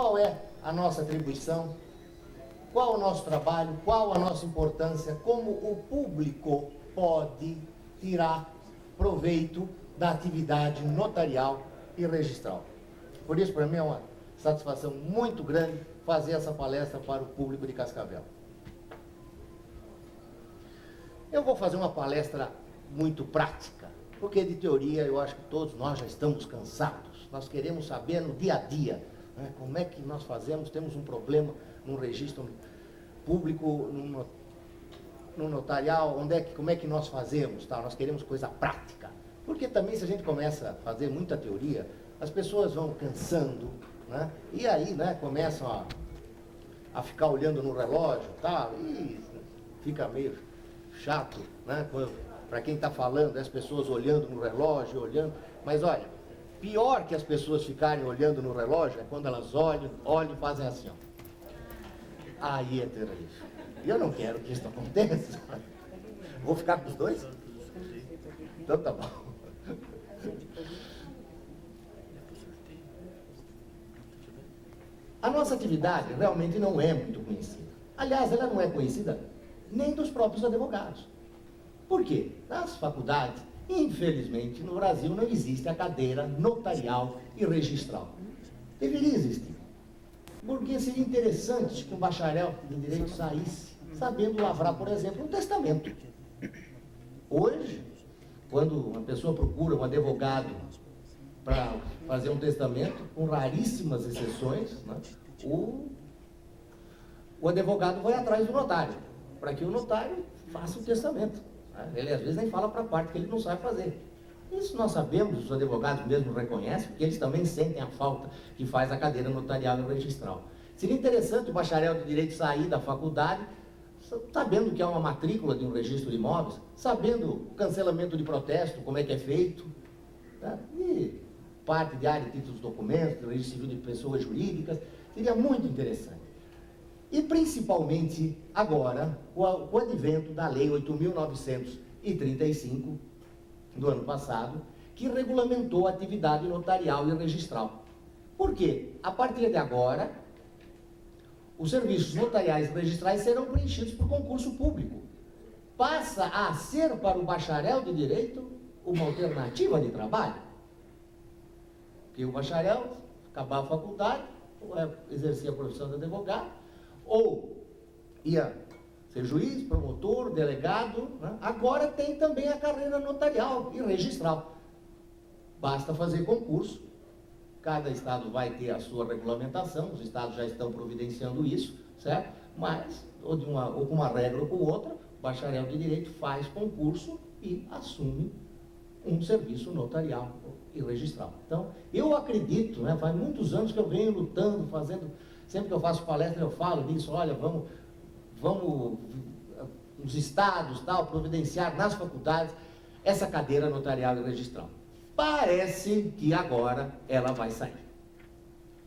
qual é a nossa atribuição, qual o nosso trabalho, qual a nossa importância, como o público pode tirar proveito da atividade notarial e registral. Por isso, para mim, é uma satisfação muito grande fazer essa palestra para o público de Cascavel. Eu vou fazer uma palestra muito prática, porque de teoria eu acho que todos nós já estamos cansados. Nós queremos saber no dia a dia, né, como é que nós fazemos, temos um problema num registro público, num notarial, como é que nós fazemos, tá? Nós queremos coisa prática. Porque também se a gente começa a fazer muita teoria, as pessoas vão cansando, né? E aí, né, começam a ficar olhando no relógio, tá? E fica meio chato, né? Para quem está falando, as pessoas olhando no relógio, olhando. Mas olha, pior que as pessoas ficarem olhando no relógio é quando elas olham e fazem assim, ó. Aí é terrível. E eu não quero que isso aconteça. Vou ficar com os dois? Então tá bom. A nossa atividade realmente não é muito conhecida. Aliás, ela não é conhecida nem dos próprios advogados. Por quê? Nas faculdades, infelizmente, no Brasil não existe a cadeira notarial e registral. Deveria existir. Porque seria interessante que um bacharel em direito saísse sabendo lavrar, por exemplo, um testamento. Hoje, quando uma pessoa procura um advogado para fazer um testamento, com raríssimas exceções, né, o advogado vai atrás do notário, para que o notário faça o testamento. Ele às vezes nem fala para a parte que ele não sabe fazer. Isso nós sabemos, os advogados mesmo reconhecem, porque eles também sentem a falta que faz a cadeira notarial e registral. Seria interessante o bacharel de direito sair da faculdade sabendo que há uma matrícula de um registro de imóveis, sabendo o cancelamento de protesto, como é que é feito, né? E parte de área de títulos de documentos, do registro civil de pessoas jurídicas, seria muito interessante. E principalmente agora, o advento da Lei 8.935, do ano passado, que regulamentou a atividade notarial e registral. Por quê? A partir de agora, os serviços notariais e registrais serão preenchidos por concurso público. Passa a ser para o bacharel de direito uma alternativa de trabalho. Porque o bacharel, acabar a faculdade, ou exercia a profissão de advogado, ou ia ser juiz, promotor, delegado, né? Agora tem também a carreira notarial e registral. Basta fazer concurso. Cada estado vai ter a sua regulamentação, os estados já estão providenciando isso, certo? Mas, ou com uma regra ou com outra, o bacharel de direito faz concurso e assume um serviço notarial e registral. Então, eu acredito, né, faz muitos anos que eu venho lutando, fazendo, sempre que eu faço palestra eu falo nisso, olha, vamos os estados, tal, providenciar nas faculdades essa cadeira notarial e registral. Parece que agora ela vai sair.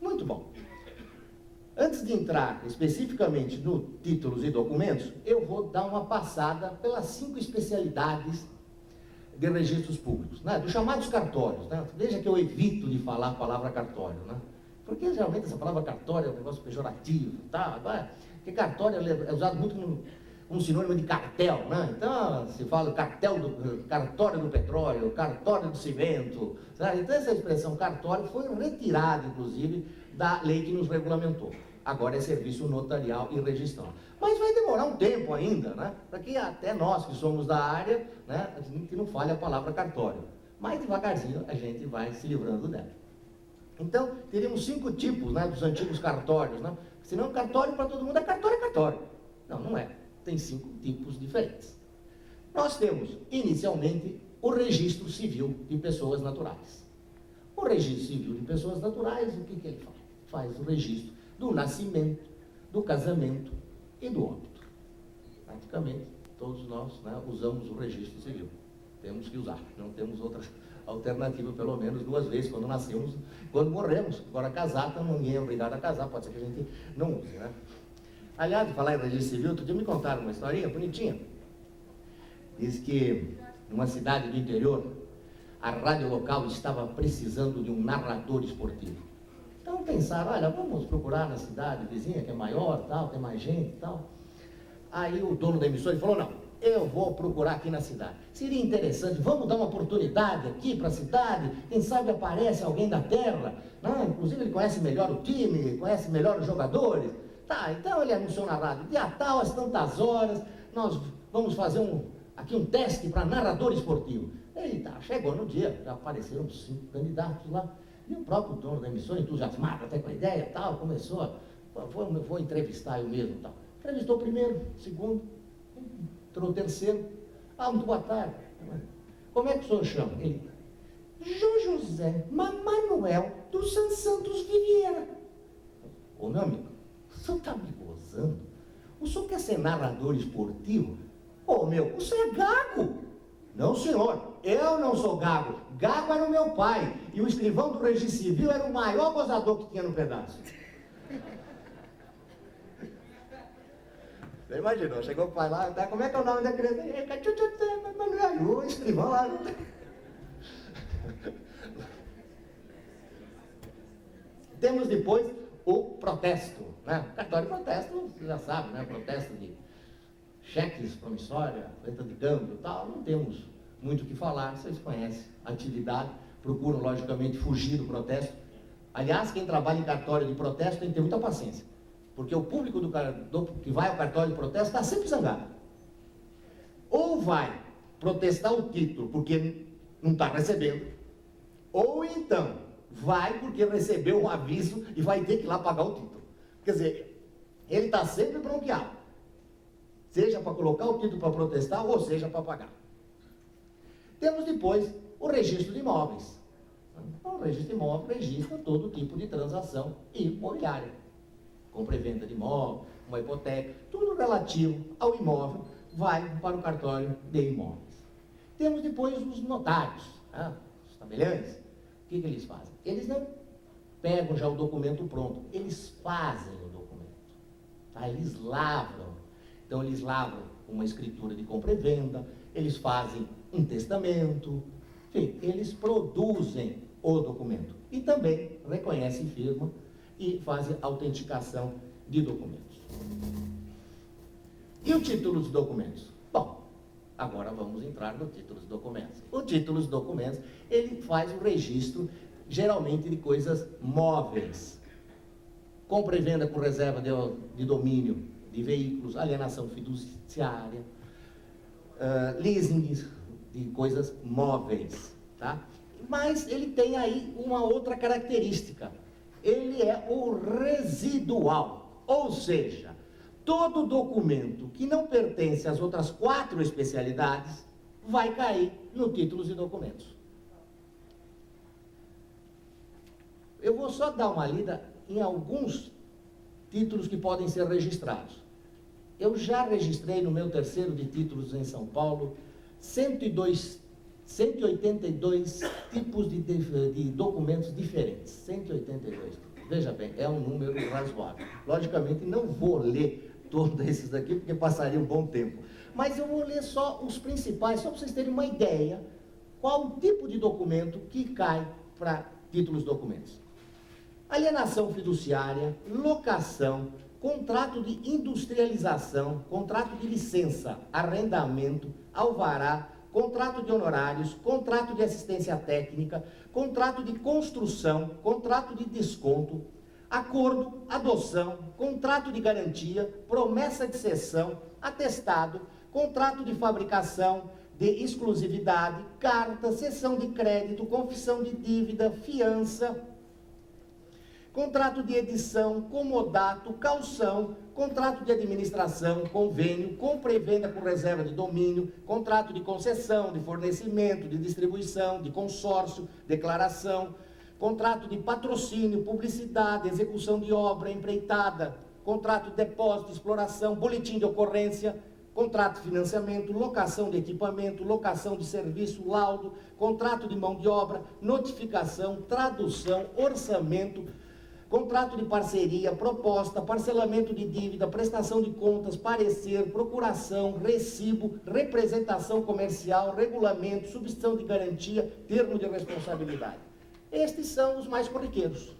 Muito bom. Antes de entrar especificamente no títulos e documentos, eu vou dar uma passada pelas 5 especialidades de registros públicos, né? Dos chamados cartórios, né? Veja que eu evito de falar a palavra cartório, né? Porque geralmente essa palavra cartório é um negócio pejorativo, tá? Porque cartório é usado muito como sinônimo de cartel, né? Então se fala cartório do petróleo, cartório do cimento, sabe? Então essa expressão cartório foi retirada, inclusive, da lei que nos regulamentou. Agora é serviço notarial e registral. Mas vai demorar um tempo ainda, né? Para que até nós que somos da área, né, a gente não fale a palavra cartório. Mas devagarzinho a gente vai se livrando dela. Então, teríamos 5 tipos, né, dos antigos cartórios, né? Senão cartório para todo mundo é cartório. Não, não é. Tem 5 tipos diferentes. Nós temos, inicialmente, o registro civil de pessoas naturais. O registro civil de pessoas naturais, o que ele faz? Faz o registro do nascimento, do casamento e do óbito. Praticamente, todos nós, né, usamos o registro civil. Temos que usar, não temos outra alternativa, pelo menos 2 vezes, quando nascemos, quando morremos. Agora, casar, então ninguém é obrigado a casar, pode ser que a gente não use, né? Aliás, de falar em registro civil, outro dia me contaram uma historinha bonitinha. Diz que, numa cidade do interior, a rádio local estava precisando de um narrador esportivo. Então pensaram, olha, vamos procurar na cidade vizinha, que é maior, tal, tem mais gente e tal. Aí o dono da emissora falou, não, eu vou procurar aqui na cidade. Seria interessante, vamos dar uma oportunidade aqui para a cidade, quem sabe aparece alguém da terra, né? Inclusive ele conhece melhor o time, conhece melhor os jogadores. Tá, então ele anunciou na rádio, dia tal, às tantas horas, nós vamos fazer aqui um teste para narrador esportivo. Eita, chegou no dia, já apareceram 5 candidatos lá, e o próprio dono da emissora, entusiasmado até com a ideia, tal, começou, vou entrevistar eu mesmo, tal. Entrevistou o primeiro, segundo, entrou o terceiro. Muito boa tarde. Como é que o senhor chama? Ele, José Manuel dos Santos Vieira. Ô meu amigo, o senhor está me gozando? O senhor quer ser narrador esportivo? Ô meu, o senhor é gago. Não senhor, eu não sou gago. Gago era o meu pai. E o escrivão do registro civil era o maior gozador que tinha no pedaço. Você imaginou, chegou o pai lá, como é que é o nome da criança? Manuel, o escrivão lá. Temos depois o protesto, né? O cartório de protesto, você já sabe, né? Protesto de cheques promissória, venda de câmbio e tal, não temos muito o que falar, vocês conhecem a atividade, procuram logicamente fugir do protesto. Aliás, quem trabalha em cartório de protesto tem que ter muita paciência. Porque o público que vai ao cartório de protesto está sempre zangado. Ou vai protestar o título porque não está recebendo, ou então vai porque recebeu um aviso e vai ter que ir lá pagar o título. Quer dizer, ele está sempre bronqueado. Seja para colocar o título para protestar, ou seja para pagar. Temos depois o registro de imóveis. O registro de imóveis registra todo tipo de transação imobiliária. Compra e venda de imóvel, uma hipoteca, tudo relativo ao imóvel vai para o cartório de imóveis. Temos depois os notários, os tabeliães. O que eles fazem? Eles não pegam já o documento pronto, eles fazem o documento. Tá? Eles lavram. Então eles lavram uma escritura de compra e venda, eles fazem um testamento, enfim, eles produzem o documento. E também reconhecem firma e fazem autenticação de documentos. E o título dos documentos? Bom, agora vamos entrar no título dos documentos. O título dos documentos, ele faz o registro, geralmente, de coisas móveis. Compra e venda com reserva de domínio de veículos, alienação fiduciária, leasing de coisas móveis, tá? Mas ele tem aí uma outra característica. Ele é o residual, ou seja, todo documento que não pertence às outras 4 especialidades vai cair no títulos e documentos. Eu vou só dar uma lida em alguns títulos que podem ser registrados. Eu já registrei no meu terceiro de títulos em São Paulo 182 tipos de documentos diferentes. 182. Veja bem, é um número razoável. Logicamente, não vou ler todos esses daqui, porque passaria um bom tempo. Mas eu vou ler só os principais, só para vocês terem uma ideia qual o tipo de documento que cai para títulos documentos. Alienação fiduciária, locação, contrato de industrialização, contrato de licença, arrendamento, alvará, contrato de honorários, contrato de assistência técnica, contrato de construção, contrato de desconto, acordo, adoção, contrato de garantia, promessa de cessão, atestado, contrato de fabricação, de exclusividade, carta, cessão de crédito, confissão de dívida, fiança, contrato de edição, comodato, calção, contrato de administração, convênio, compra e venda com reserva de domínio, contrato de concessão, de fornecimento, de distribuição, de consórcio, declaração, contrato de patrocínio, publicidade, execução de obra, empreitada, contrato de depósito, exploração, boletim de ocorrência, contrato de financiamento, locação de equipamento, locação de serviço, laudo, contrato de mão de obra, notificação, tradução, orçamento, contrato de parceria, proposta, parcelamento de dívida, prestação de contas, parecer, procuração, recibo, representação comercial, regulamento, substituição de garantia, termo de responsabilidade. Estes são os mais corriqueiros.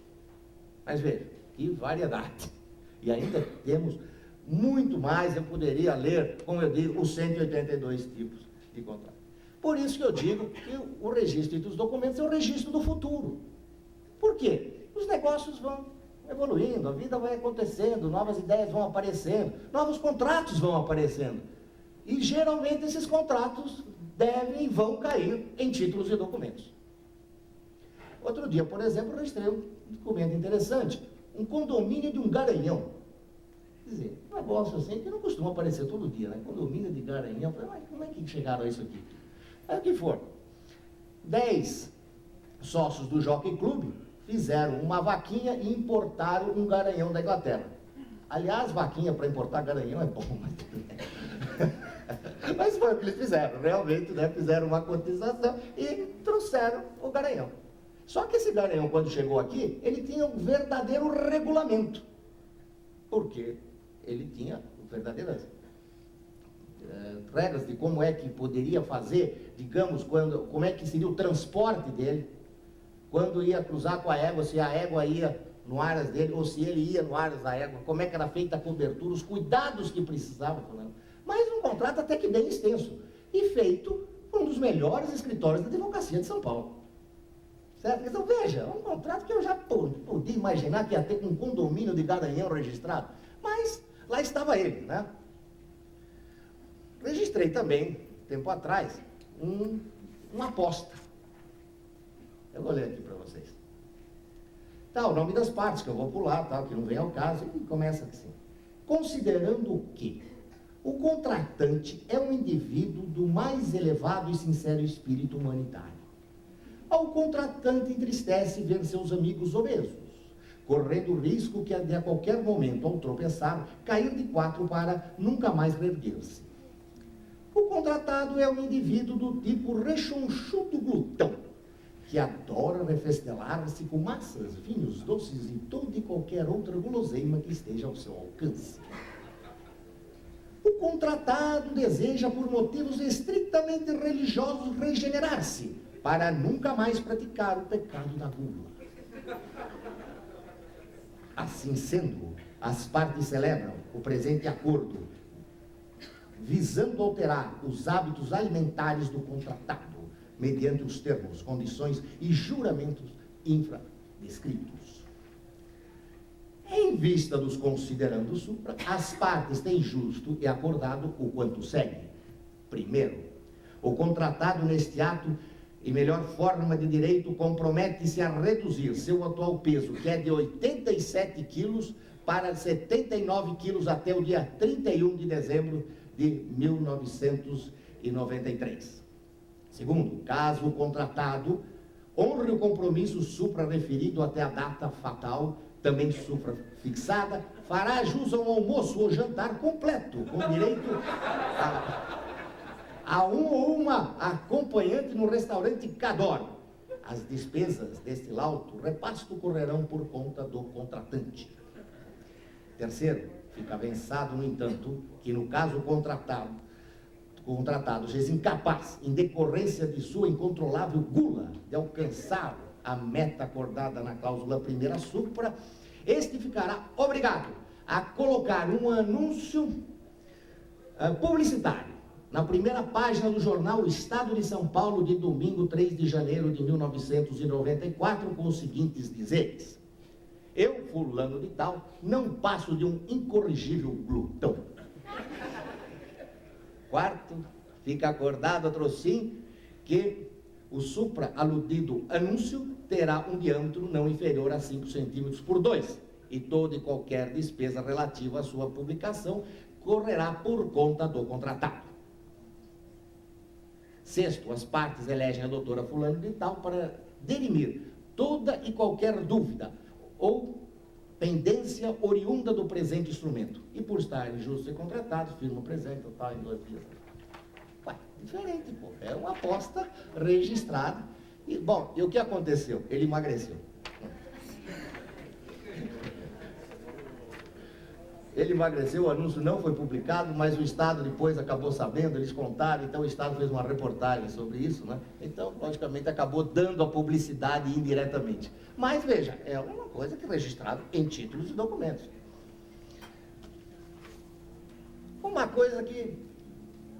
Mas veja, que variedade. E ainda temos muito mais, eu poderia ler, como eu digo, os 182 tipos de contrato. Por isso que eu digo que o registro dos documentos é o registro do futuro. Por quê? Os negócios vão evoluindo, a vida vai acontecendo, novas ideias vão aparecendo, novos contratos vão aparecendo. E geralmente esses contratos devem e vão cair em títulos e documentos. Outro dia, por exemplo, registrei um documento interessante, um condomínio de um garanhão. Quer dizer, um negócio assim que não costuma aparecer todo dia, né? Condomínio de garanhão. Mas como é que chegaram a isso aqui? É o que for. 10 sócios do Jockey Club fizeram uma vaquinha e importaram um garanhão da Inglaterra. Aliás, vaquinha para importar garanhão é bom, mas foi o que eles fizeram. Realmente, né? Fizeram uma cotização e trouxeram o garanhão. Só que esse garanhão, quando chegou aqui, ele tinha um verdadeiro regulamento. Por quê? Ele tinha verdadeiras regras de como é que poderia fazer, digamos, como é que seria o transporte dele, quando ia cruzar com a égua, se a égua ia no aras dele, ou se ele ia no aras da égua, como é que era feita a cobertura, os cuidados que precisava. Mas um contrato até que bem extenso, e feito por um dos melhores escritórios da advocacia de São Paulo. Certo? Então, veja, um contrato que eu já podia imaginar que ia ter um condomínio de garanhão registrado, mas lá estava ele, né? Registrei também, tempo atrás, uma aposta. Eu vou ler aqui para vocês. Tá, o nome das partes, que eu vou pular, tá, que não vem ao caso, e começa assim. Considerando que o contratante é um indivíduo do mais elevado e sincero espírito humanitário, ao contratante entristece ver seus amigos obesos, correndo o risco que de a qualquer momento, ao tropeçar, cair de quatro para nunca mais erguer-se. O contratado é um indivíduo do tipo rechonchudo glutão, que adora refestelar-se com massas, vinhos doces e toda e qualquer outra guloseima que esteja ao seu alcance. O contratado deseja, por motivos estritamente religiosos, regenerar-se, para nunca mais praticar o pecado da gula. Assim sendo, as partes celebram o presente acordo, visando alterar os hábitos alimentares do contratado, mediante os termos, condições e juramentos infradescritos. Em vista dos considerandos supra, as partes têm justo e acordado o quanto segue. Primeiro, o contratado neste ato, em melhor forma de direito, compromete-se a reduzir seu atual peso, que é de 87 quilos, para 79 quilos até o dia 31 de dezembro de 1993. Segundo, caso o contratado honre o compromisso supra-referido até a data fatal, também supra-fixada, fará jus ao almoço ou jantar completo, com direito a um ou uma acompanhante no restaurante Cador. As despesas deste lauto repasto correrão por conta do contratante. Terceiro, fica avançado, no entanto, que no caso contratado seja incapaz, em decorrência de sua incontrolável gula, de alcançar a meta acordada na cláusula primeira supra, este ficará obrigado a colocar um anúncio publicitário na primeira página do jornal Estado de São Paulo, de domingo 3 de janeiro de 1994, com os seguintes dizeres: eu, fulano de tal, não passo de um incorrigível glutão. Quarto, fica acordado, trocinho, que o supra-aludido anúncio terá um diâmetro não inferior a 5 centímetros por 2, e toda e qualquer despesa relativa à sua publicação correrá por conta do contratado. Sexto, as partes elegem a doutora fulano de tal para dirimir toda e qualquer dúvida ou pendência oriunda do presente instrumento. E por estarem justos e contratados, firma o presente, total em 2 dias. Ué, diferente, pô. É uma aposta registrada. E, bom, e o que aconteceu? Ele emagreceu. Ele emagreceu, o anúncio não foi publicado, mas o Estado depois acabou sabendo, eles contaram, então o Estado fez uma reportagem sobre isso, né? Então, logicamente, acabou dando a publicidade indiretamente. Mas, veja, é uma coisa que é registrada em títulos e documentos. Uma coisa que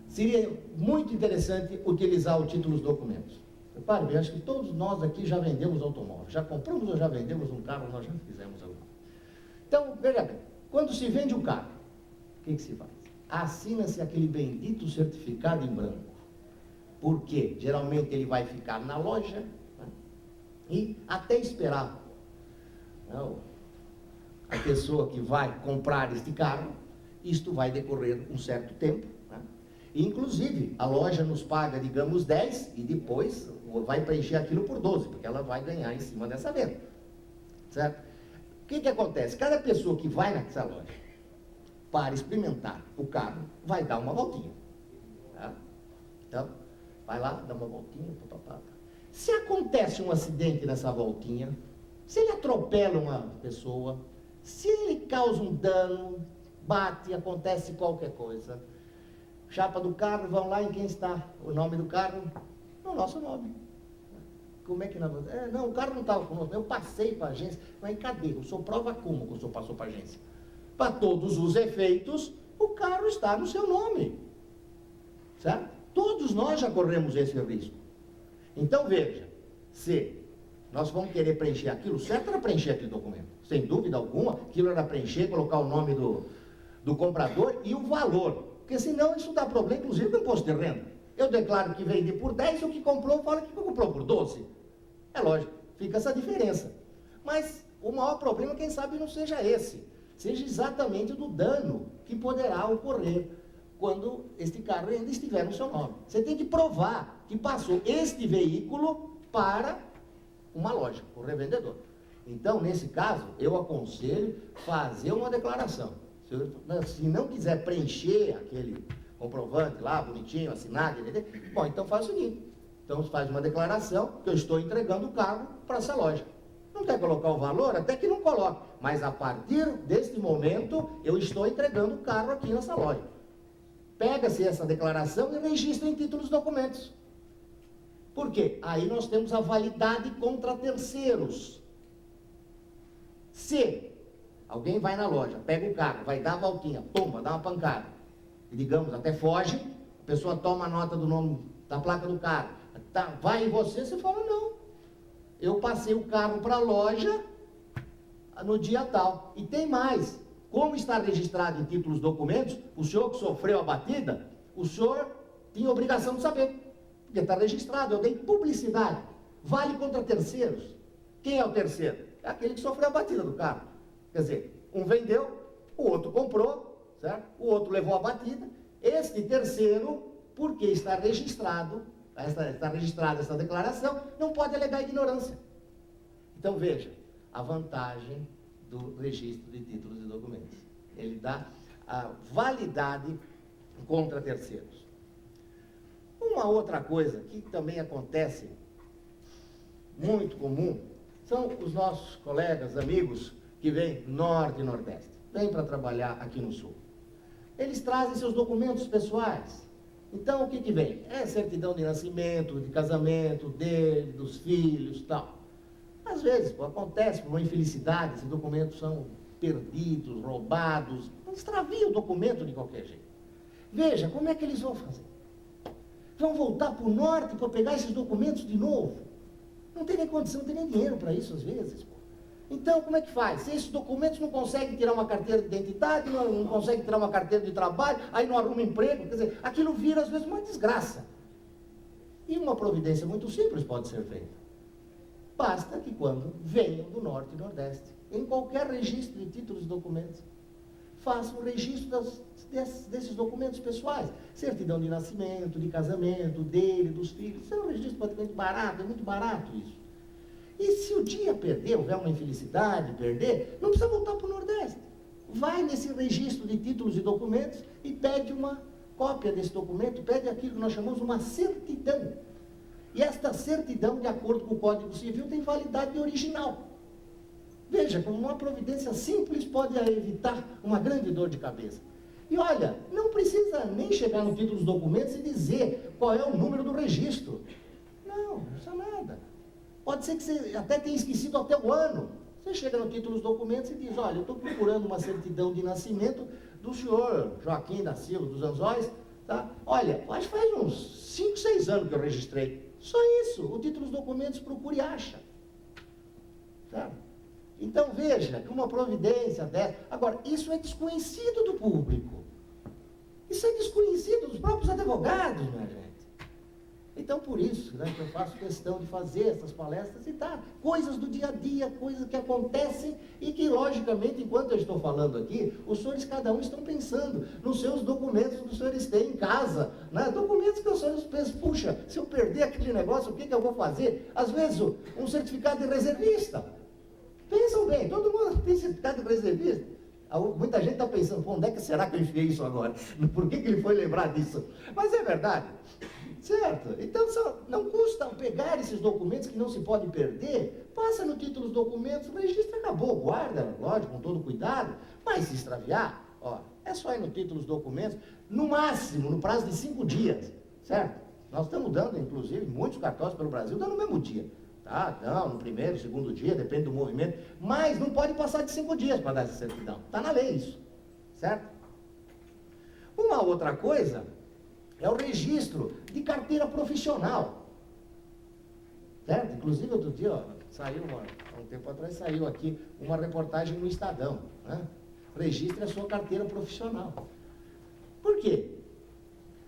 seria muito interessante utilizar o título dos documentos. Repare bem, acho que todos nós aqui já vendemos automóvel, já compramos ou já vendemos um carro, nós já fizemos algo. Então, veja bem, quando se vende um carro, o que se faz? Assina-se aquele bendito certificado em branco. Por quê? Geralmente ele vai ficar na loja, né? E até esperar, não, a pessoa que vai comprar este carro, isto vai decorrer um certo tempo, né? Inclusive, a loja nos paga, digamos, 10 e depois vai preencher aquilo por 12, porque ela vai ganhar em cima dessa venda, certo? O que acontece? Cada pessoa que vai nessa loja para experimentar o carro vai dar uma voltinha, tá? Então, vai lá, dá uma voltinha, papapá. Se acontece um acidente nessa voltinha, se ele atropela uma pessoa, se ele causa um dano, bate, acontece qualquer coisa, chapa do carro, vão lá em quem está o nome do carro, no nosso nome. Como é que nós vamos? Não, o carro não estava conosco, eu passei para a agência. Mas cadê? O senhor prova como que o senhor passou para a agência? Para todos os efeitos, o carro está no seu nome. Certo? Todos nós já corremos esse risco. Então veja, se nós vamos querer preencher aquilo, certo era preencher aquele documento. Sem dúvida alguma, aquilo era preencher, colocar o nome do comprador e o valor. Porque senão isso dá problema, inclusive no imposto de renda. Eu declaro que vendi por 10, o que comprou fala que comprou por 12. É lógico, fica essa diferença. Mas o maior problema, quem sabe, não seja esse. Seja exatamente do dano que poderá ocorrer quando este carro ainda estiver no seu nome. Você tem que provar que passou este veículo para uma loja, o revendedor. Então, nesse caso, eu aconselho fazer uma declaração. Se não quiser preencher aquele comprovante lá, bonitinho, assinado, bom, então faz o seguinte, então faz uma declaração que eu estou entregando o carro para essa loja. Não quer colocar o valor? Até que não coloque, mas a partir deste momento, eu estou entregando o carro aqui nessa loja. Pega-se essa declaração e registra em títulos e documentos. Por quê? Aí nós temos a validade contra terceiros. Se alguém vai na loja, pega o carro, vai dar a voltinha, pumba, dá uma pancada, e digamos, até foge, a pessoa toma a nota do nome, da placa do carro, tá, vai em você fala, não, eu passei o carro para a loja no dia tal. E tem mais, como está registrado em títulos e documentos, o senhor que sofreu a batida, o senhor tinha obrigação de saber, porque está registrado, eu dei publicidade, vale contra terceiros. Quem é o terceiro? É aquele que sofreu a batida do carro. Quer dizer, um vendeu, o outro comprou, certo? O outro levou a batida. Este terceiro, porque está registrado, está registrada essa declaração, não pode alegar ignorância. Então veja, a vantagem do registro de títulos e documentos. Ele dá a validade contra terceiros. Uma outra coisa que também acontece, muito comum, são os nossos colegas, amigos, que vêm norte e nordeste, vêm para trabalhar aqui no sul. Eles trazem seus documentos pessoais. Então, o que vem? É certidão de nascimento, de casamento dele, dos filhos, tal. Às vezes, acontece por uma infelicidade, esses documentos são perdidos, roubados, extravia o documento de qualquer jeito. Veja, como é que eles vão fazer? Vão voltar para o norte para pegar esses documentos de novo? Não tem nem condição, não tem nem dinheiro para isso às vezes. Pô. Então, como é que faz? Se esses documentos não conseguem tirar uma carteira de identidade, não conseguem tirar uma carteira de trabalho, aí não arruma emprego, quer dizer, aquilo vira às vezes uma desgraça. E uma providência muito simples pode ser feita. Basta que quando venham do norte e nordeste, em qualquer registro de títulos e documentos, façam um registro desses documentos pessoais. Certidão de nascimento, de casamento, dele, dos filhos. Isso é um registro praticamente barato, é muito barato isso. E se o dia perder, houver uma infelicidade, perder, não precisa voltar para o Nordeste. Vai nesse registro de títulos e documentos e pede uma cópia desse documento, pede aquilo que nós chamamos uma certidão. E esta certidão, de acordo com o Código Civil, tem validade original. Veja, como uma providência simples pode evitar uma grande dor de cabeça. E olha, não precisa nem chegar no título dos documentos e dizer qual é o número do registro. Não precisa nada. Pode ser que você até tenha esquecido até o ano. Você chega no título dos documentos e diz, olha, eu estou procurando uma certidão de nascimento do senhor Joaquim da Silva dos Anzóis, tá? Olha, acho que faz uns 5, 6 anos que eu registrei. Só isso, o título dos documentos procura e acha. Certo? Então veja que uma providência dessa... Agora, isso é desconhecido do público. Isso é desconhecido dos próprios advogados, minha gente. Então, por isso, né, que eu faço questão de fazer essas palestras e dar coisas do dia a dia, coisas que acontecem e que, logicamente, enquanto eu estou falando aqui, os senhores, cada um, estão pensando nos seus documentos que os senhores têm em casa, né? Documentos que os senhores pensam, puxa, se eu perder aquele negócio, o que eu vou fazer? Às vezes, um certificado de reservista. Pensam bem, todo mundo tem certificado de reservista. Muita gente está pensando, pô, onde é que será que eu enfiei isso agora? Por que ele foi lembrar disso? Mas é verdade. Certo? Então, não custa pegar esses documentos que não se pode perder, passa no título dos documentos, registra, acabou, guarda, lógico, com todo cuidado, mas se extraviar, ó, é só ir no título dos documentos, no máximo, no prazo de 5 dias, certo? Nós estamos dando, inclusive, muitos cartórios pelo Brasil, dando no mesmo dia, tá? Não, no primeiro, segundo dia, depende do movimento, mas não pode passar de 5 dias para dar essa certidão, está na lei isso, certo? Uma outra coisa é o registro de carteira profissional. Certo? Inclusive, outro dia, ó, há um tempo atrás, saiu aqui uma reportagem no Estadão. Né? Registre a sua carteira profissional. Por quê?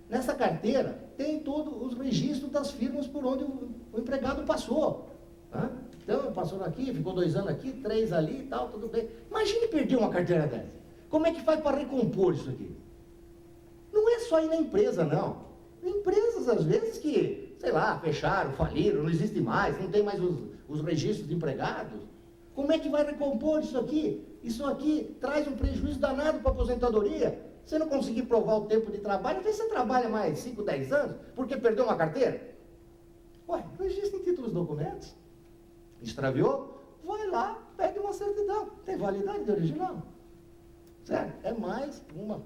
Nessa carteira tem todos os registros das firmas por onde o empregado passou. Né? Então, passou aqui, ficou 2 anos aqui, 3 ali e tal, tudo bem. Imagine perder uma carteira dessa. Como é que faz para recompor isso aqui? Não é só ir na empresa, não. Empresas, às vezes, que, sei lá, fecharam, faliram, não existe mais, não tem mais os registros de empregados. Como é que vai recompor isso aqui? Isso aqui traz um prejuízo danado para a aposentadoria. Você não conseguir provar o tempo de trabalho, às vezes você trabalha mais 5, 10 anos, porque perdeu uma carteira. Ué, registra em títulos documentos. Extraviou? Vai lá, pede uma certidão. Tem validade de original. Certo? É mais uma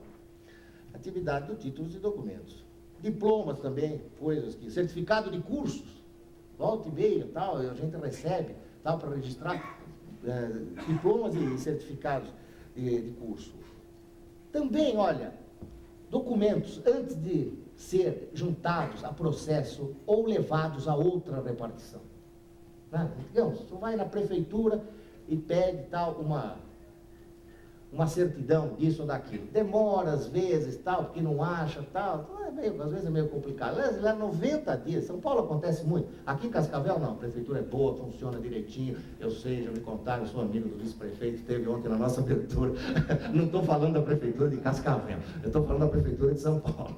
atividade do títulos e documentos. Diplomas também, coisas que... Certificado de cursos, volta e meia, tal, a gente recebe, tal, para registrar diplomas e certificados de curso. Também, olha, documentos, antes de ser juntados a processo ou levados a outra repartição. Né? Digamos, você vai na prefeitura e pede tal, uma certidão disso ou daquilo. Demora às vezes, tal, porque não acha, tal. Às vezes é meio complicado. Lá 90 dias. São Paulo acontece muito. Aqui em Cascavel, não. A prefeitura é boa, funciona direitinho. Eu sei, já me contaram, eu sou amigo do vice-prefeito, que esteve ontem na nossa abertura. Não estou falando da prefeitura de Cascavel. Eu estou falando da prefeitura de São Paulo.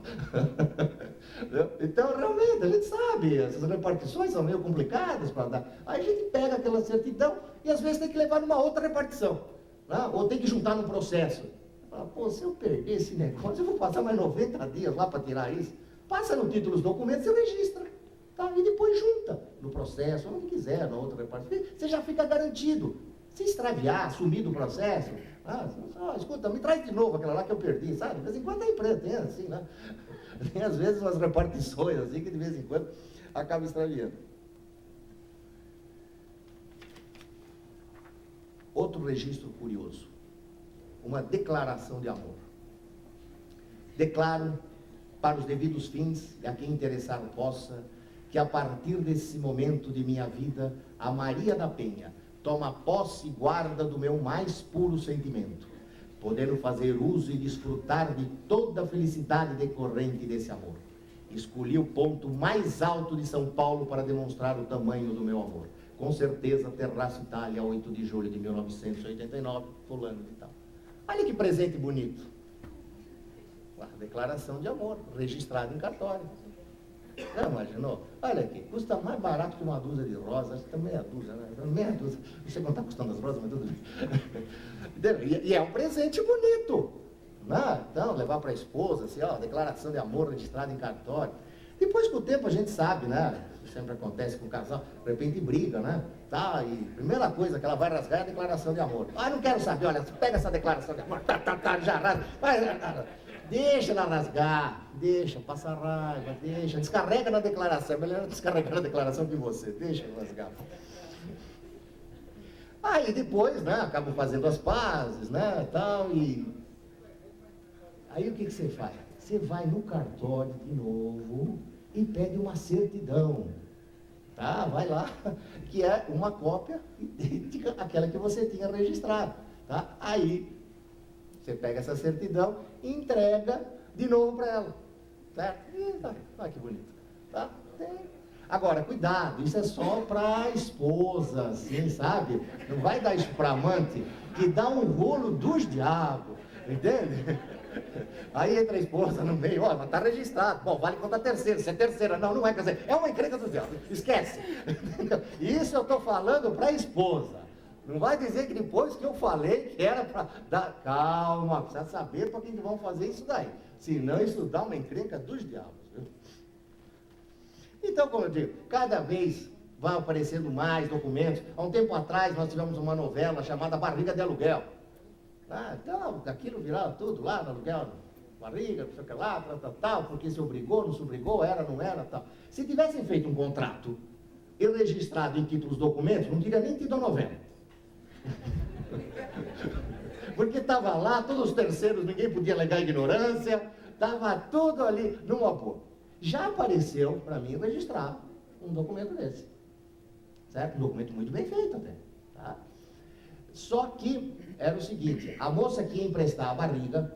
Então, realmente, a gente sabe, essas repartições são meio complicadas para dar. Aí a gente pega aquela certidão e às vezes tem que levar numa outra repartição. Ou tem que juntar no processo. Fala, pô, se eu perder esse negócio, eu vou passar mais 90 dias lá para tirar isso. Passa no título dos documentos e registra. Tá? E depois junta no processo, onde quiser, na outra repartição. Você já fica garantido. Se extraviar, sumir do processo, escuta, me traz de novo aquela lá que eu perdi, sabe? De vez em quando a empresa tem assim, né? Tem às vezes umas repartições assim que de vez em quando acaba extraviando. Outro registro curioso, uma declaração de amor. Declaro, para os devidos fins, e a quem interessar possa, que a partir desse momento de minha vida, a Maria da Penha toma posse e guarda do meu mais puro sentimento, podendo fazer uso e desfrutar de toda a felicidade decorrente desse amor. Escolhi o ponto mais alto de São Paulo para demonstrar o tamanho do meu amor. Com certeza, Terraço Itália, 8 de julho de 1989, fulano de tal. Olha que presente bonito. Declaração de amor, registrada em cartório. Não imaginou? Olha aqui, custa mais barato que uma dúzia de rosas, acho que meia dúzia, né? Meia dúzia. Não sei quanto está custando as rosas, mas tudo bem. E é um presente bonito. Né? Então, levar para a esposa, assim, ó, declaração de amor registrada em cartório. Depois, com o tempo, a gente sabe, né? sempre acontece com o casal, de repente briga, né? Tá, e primeira coisa que ela vai rasgar é a declaração de amor. Ah, não quero saber, olha, pega essa declaração de amor, já rasga, deixa ela rasgar, deixa, passa raiva, deixa, descarrega na declaração, melhor descarregar na declaração que você, deixa ela rasgar. Aí depois, né, acabam fazendo as pazes, né, tal, e... Aí o que você faz? Você vai no cartório de novo e pede uma certidão, tá? Vai lá, que é uma cópia idêntica àquela que você tinha registrado, tá? Aí, você pega essa certidão e entrega de novo para ela, certo? Olha que bonito, tá? Agora, cuidado, isso é só para a esposa, assim, sabe? Não vai dar isso para amante, que dá um rolo dos diabos, entende? Aí entra a esposa no meio, ó, mas tá registrado. Bom, vale contra a terceira, se é terceira, não é, quer dizer, é uma encrenca dos diabos, esquece. Isso eu estou falando para a esposa. Não vai dizer que depois que eu falei que era para dar... Calma, precisa saber para quem que vão fazer isso daí. Senão isso dá uma encrenca dos diabos. Viu? Então, como eu digo, cada vez vão aparecendo mais documentos. Há um tempo atrás nós tivemos uma novela chamada Barriga de Aluguel. Ah, então, aquilo virava tudo lá no aluguel, barriga, não sei o que lá, tal, porque se obrigou, não se obrigou, era, não era, tal. Se tivessem feito um contrato e registrado em títulos documentos, não teria nem tido a novela. Porque estava lá, todos os terceiros, ninguém podia alegar ignorância, estava tudo ali numa boa. Já apareceu para mim registrado um documento desse, certo? Um documento muito bem feito até, tá? Só que era o seguinte, a moça que ia emprestar a barriga,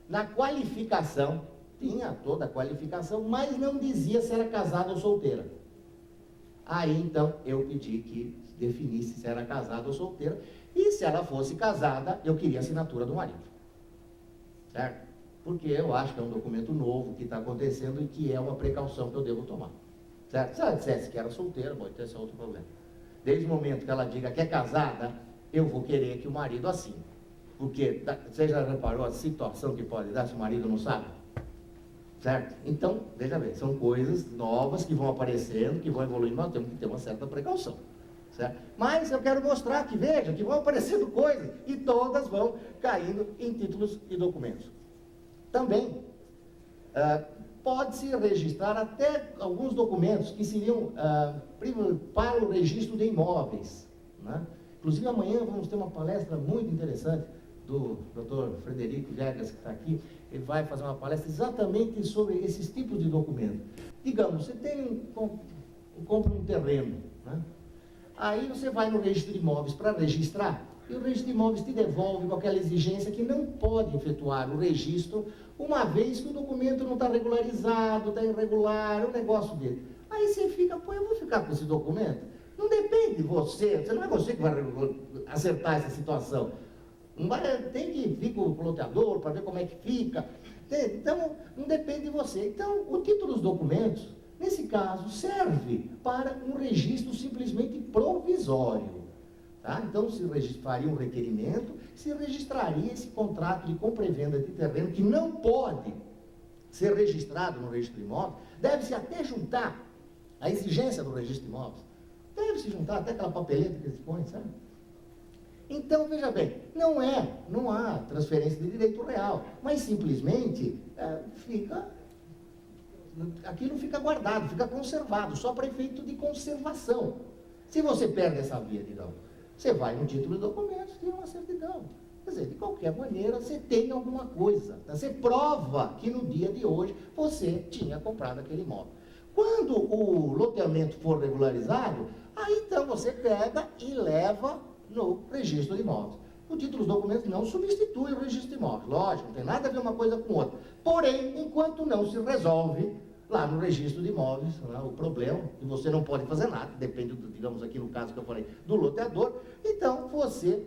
na qualificação, tinha toda a qualificação, mas não dizia se era casada ou solteira. Aí então eu pedi que definisse se era casada ou solteira, e se ela fosse casada, eu queria a assinatura do marido. Certo? Porque eu acho que é um documento novo que está acontecendo e que é uma precaução que eu devo tomar. Certo? Se ela dissesse que era solteira, bom, então esse é outro problema. Desde o momento que ela diga que é casada, eu vou querer que o marido assine. Porque você já reparou a situação que pode dar se o marido não sabe? Certo? Então, veja bem, são coisas novas que vão aparecendo, que vão evoluindo, nós temos que ter uma certa precaução. Certo? Mas eu quero mostrar que, veja, que vão aparecendo coisas e todas vão caindo em títulos e documentos. Também, pode-se registrar até alguns documentos que seriam para o registro de imóveis, né? Inclusive, amanhã vamos ter uma palestra muito interessante do Dr. Frederico Viegas, que está aqui. Ele vai fazer uma palestra exatamente sobre esses tipos de documentos. Digamos, você compra um terreno, né? Aí você vai no registro de imóveis para registrar, e o registro de imóveis te devolve com aquela exigência que não pode efetuar o registro, uma vez que o documento não está regularizado, está irregular, o negócio dele. Aí você fica, pô, eu vou ficar com esse documento? Não depende de você, não é você que vai acertar essa situação. Não vai, tem que vir com o loteador para ver como é que fica. Então, não depende de você. Então, o título dos documentos, nesse caso, serve para um registro simplesmente provisório. Tá? Então, se faria um requerimento, se registraria esse contrato de compra e venda de terreno, que não pode ser registrado no registro de imóveis, deve-se até juntar a exigência do registro de imóveis. Deve-se juntar até aquela papeleta que eles põem, sabe? Então, veja bem, não há transferência de direito real, mas simplesmente aquilo fica guardado, fica conservado, só para efeito de conservação. Se você perde essa via, digamos, você vai no título de documentos, tira uma certidão. Quer dizer, de qualquer maneira, você tem alguma coisa. Tá? Você prova que no dia de hoje você tinha comprado aquele imóvel. Quando o loteamento for regularizado, aí então você pega e leva no registro de imóveis. O título dos documentos não substitui o registro de imóveis, lógico, não tem nada a ver uma coisa com outra. Porém, enquanto não se resolve lá no registro de imóveis, né, o problema, e você não pode fazer nada, depende, digamos aqui no caso que eu falei, do loteador, então você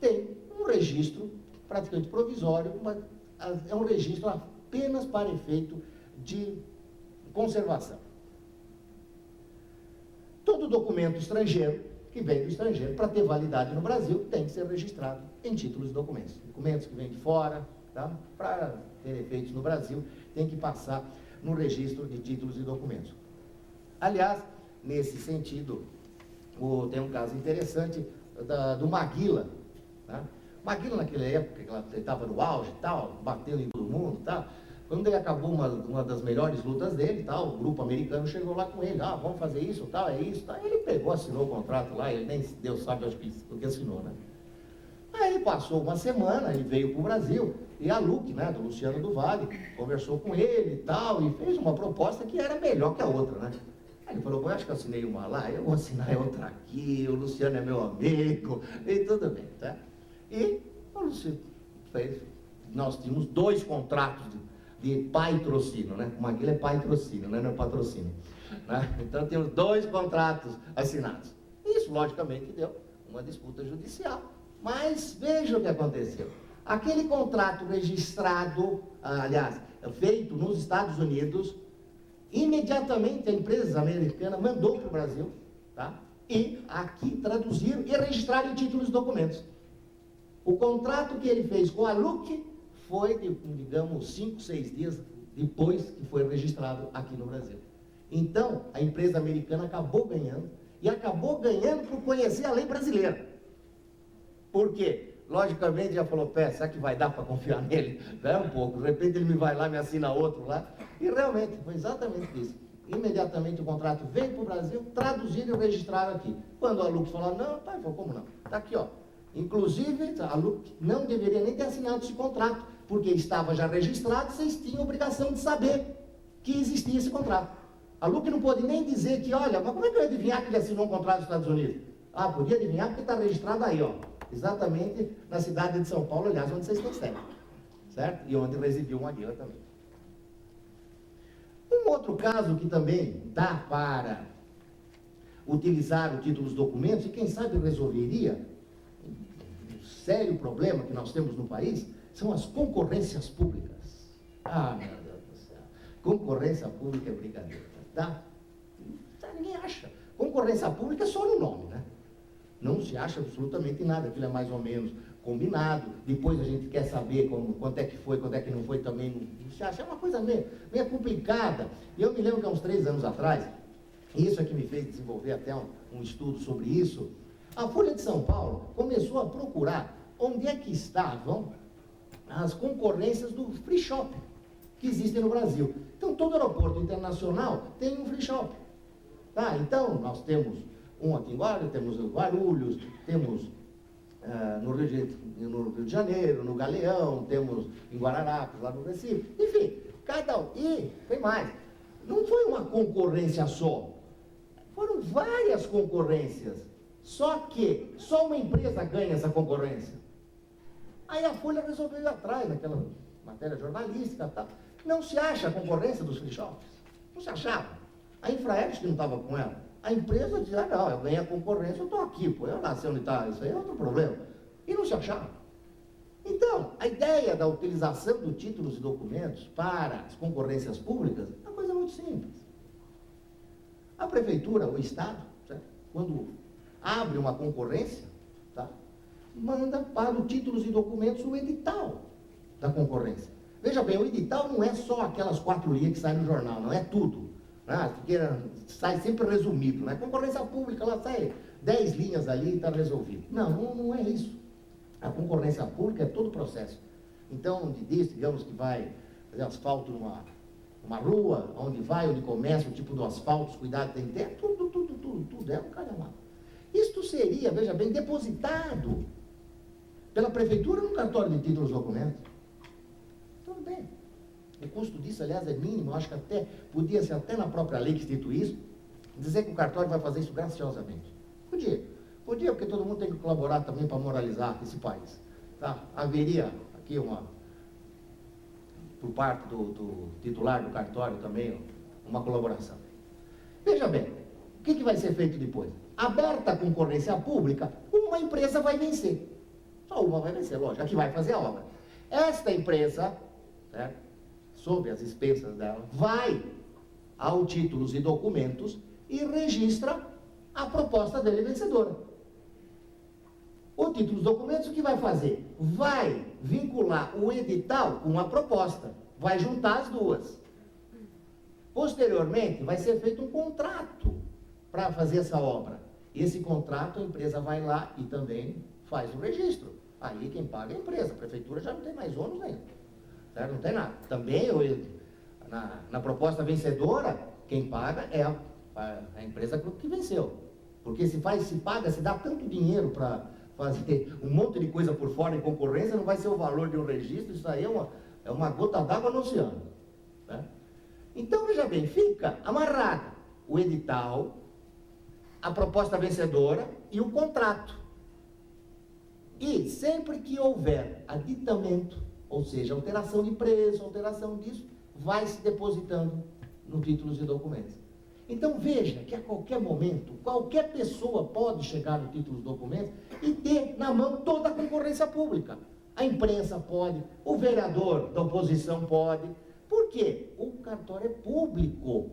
tem um registro praticamente provisório, mas é um registro apenas para efeito de conservação. Todo documento estrangeiro, que vem do estrangeiro, para ter validade no Brasil, tem que ser registrado em títulos e documentos. Documentos que vêm de fora, tá? Para ter efeitos no Brasil, tem que passar no registro de títulos e documentos. Aliás, nesse sentido, tem um caso interessante do Maguila. Tá? Maguila, naquela época, ele estava no auge e tal, batendo em todo mundo e tal. Quando ele acabou uma das melhores lutas dele, tal, o grupo americano chegou lá com ele, vamos fazer isso, tal, é isso, tal. Ele pegou, assinou o contrato lá, ele nem Deus sabe o que assinou, né? Aí ele passou uma semana, ele veio para o Brasil, e a Luc, né, do Luciano do Vale, conversou com ele e tal, e fez uma proposta que era melhor que a outra, né? Aí ele falou, eu acho que eu assinei uma lá, eu vou assinar outra aqui, o Luciano é meu amigo, e tudo bem, tá? E o Luciano fez, nós tínhamos 2 contratos de patrocínio, né? O Maguila é patrocínio, né? Não é patrocínio, né? Então tínhamos 2 contratos assinados. Isso, logicamente, deu uma disputa judicial. Mas veja o que aconteceu. Aquele contrato registrado, aliás, feito nos Estados Unidos, imediatamente a empresa americana mandou para o Brasil, tá? E aqui traduziram e registraram em títulos e documentos. O contrato que ele fez com a Luc foi, digamos, 5, 6 dias depois que foi registrado aqui no Brasil. Então, a empresa americana acabou ganhando, e acabou ganhando por conhecer a lei brasileira. Por quê? Logicamente já falou, será que vai dar para confiar nele? É um pouco, de repente ele me vai lá, me assina outro lá. E realmente, foi exatamente isso. Imediatamente o contrato veio para o Brasil, traduziram e registraram aqui. Quando a Luc falou, não, pai, falou, como não? Está aqui, ó. Inclusive, a Luc não deveria nem ter assinado esse contrato, porque estava já registrado, vocês tinham obrigação de saber que existia esse contrato. A Luc não pôde nem dizer que, olha, mas como é que eu ia adivinhar que ele assinou um contrato dos Estados Unidos? Podia adivinhar porque está registrado aí, ó. Exatamente na cidade de São Paulo, aliás, onde vocês estão sede, certo? E onde residiu o Maguila também. Um outro caso que também dá para utilizar o título dos documentos, e quem sabe resolveria um sério problema que nós temos no país, são as concorrências públicas. Meu Deus do céu. Concorrência pública é brincadeira, tá? Ninguém acha. Concorrência pública é só no nome, né? Não se acha absolutamente nada, aquilo é mais ou menos combinado, depois a gente quer saber quanto é que foi, quanto é que não foi também, não se acha, é uma coisa meio complicada. E eu me lembro que há uns 3 anos atrás, isso é que me fez desenvolver até um estudo sobre isso, a Folha de São Paulo começou a procurar onde é que estavam as concorrências do free shop que existem no Brasil. Então todo aeroporto internacional tem um free shop. Tá? Então nós temos um aqui em Guarulhos, temos em Guarulhos, temos no Rio de Janeiro, no Galeão, temos em Guararapes, lá no Recife, enfim, cada um. E tem mais. Não foi uma concorrência só, foram várias concorrências, só que só uma empresa ganha essa concorrência. Aí a Folha resolveu ir atrás naquela matéria jornalística, tá? Não se acha a concorrência dos free shops, não se achava. A Infraero que não estava com ela. A empresa diz, não, eu ganhei a concorrência, eu estou aqui, pô, eu não sei onde está, isso aí é outro problema. E não se achava. Então, a ideia da utilização de títulos e documentos para as concorrências públicas é uma coisa muito simples. A prefeitura, o Estado, certo? Quando abre uma concorrência, tá? Manda para os títulos e documentos o edital da concorrência. Veja bem, o edital não é só aquelas 4 linhas que saem no jornal, não é tudo. Porque sai sempre resumido, né? Concorrência pública, ela sai 10 linhas ali e está resolvido. Não é isso. A concorrência pública é todo o processo. Então, onde diz, digamos que vai fazer asfalto numa rua, onde começa o tipo do asfalto, cuidado tem que ter, tudo, é um calhamaço. Isto seria, veja bem, depositado pela prefeitura no cartório de títulos e documentos. Tudo bem. O custo disso, aliás, é mínimo, eu acho que até podia ser até na própria lei que institui isso, dizer que o cartório vai fazer isso graciosamente. Podia, porque todo mundo tem que colaborar também para moralizar esse país. Tá? Haveria aqui por parte do titular do cartório também, uma colaboração. Veja bem, o que vai ser feito depois? Aberta a concorrência pública, uma empresa vai vencer. Só uma vai vencer, lógico, a que vai fazer a obra. Esta empresa, certo? Sob as expensas dela, vai ao títulos e documentos e registra a proposta dele vencedora. O títulos e documentos o que vai fazer? Vai vincular o edital com a proposta, vai juntar as duas. Posteriormente, vai ser feito um contrato para fazer essa obra. Esse contrato, a empresa vai lá e também faz o registro. Aí quem paga é a empresa, a prefeitura já não tem mais ônus ainda. Certo? Não tem nada. Também, na proposta vencedora, quem paga é a empresa que venceu. Porque se paga, se dá tanto dinheiro para fazer um monte de coisa por fora em concorrência, não vai ser o valor de um registro, isso aí é uma gota d'água no oceano. Né? Então, veja bem, fica amarrado o edital, a proposta vencedora e o contrato. E sempre que houver aditamento, ou seja, alteração de preço, alteração disso, vai se depositando no títulos e documentos. Então veja que a qualquer momento, qualquer pessoa pode chegar no títulos e documentos e ter na mão toda a concorrência pública. A imprensa pode, o vereador da oposição pode. Por quê? O cartório é público.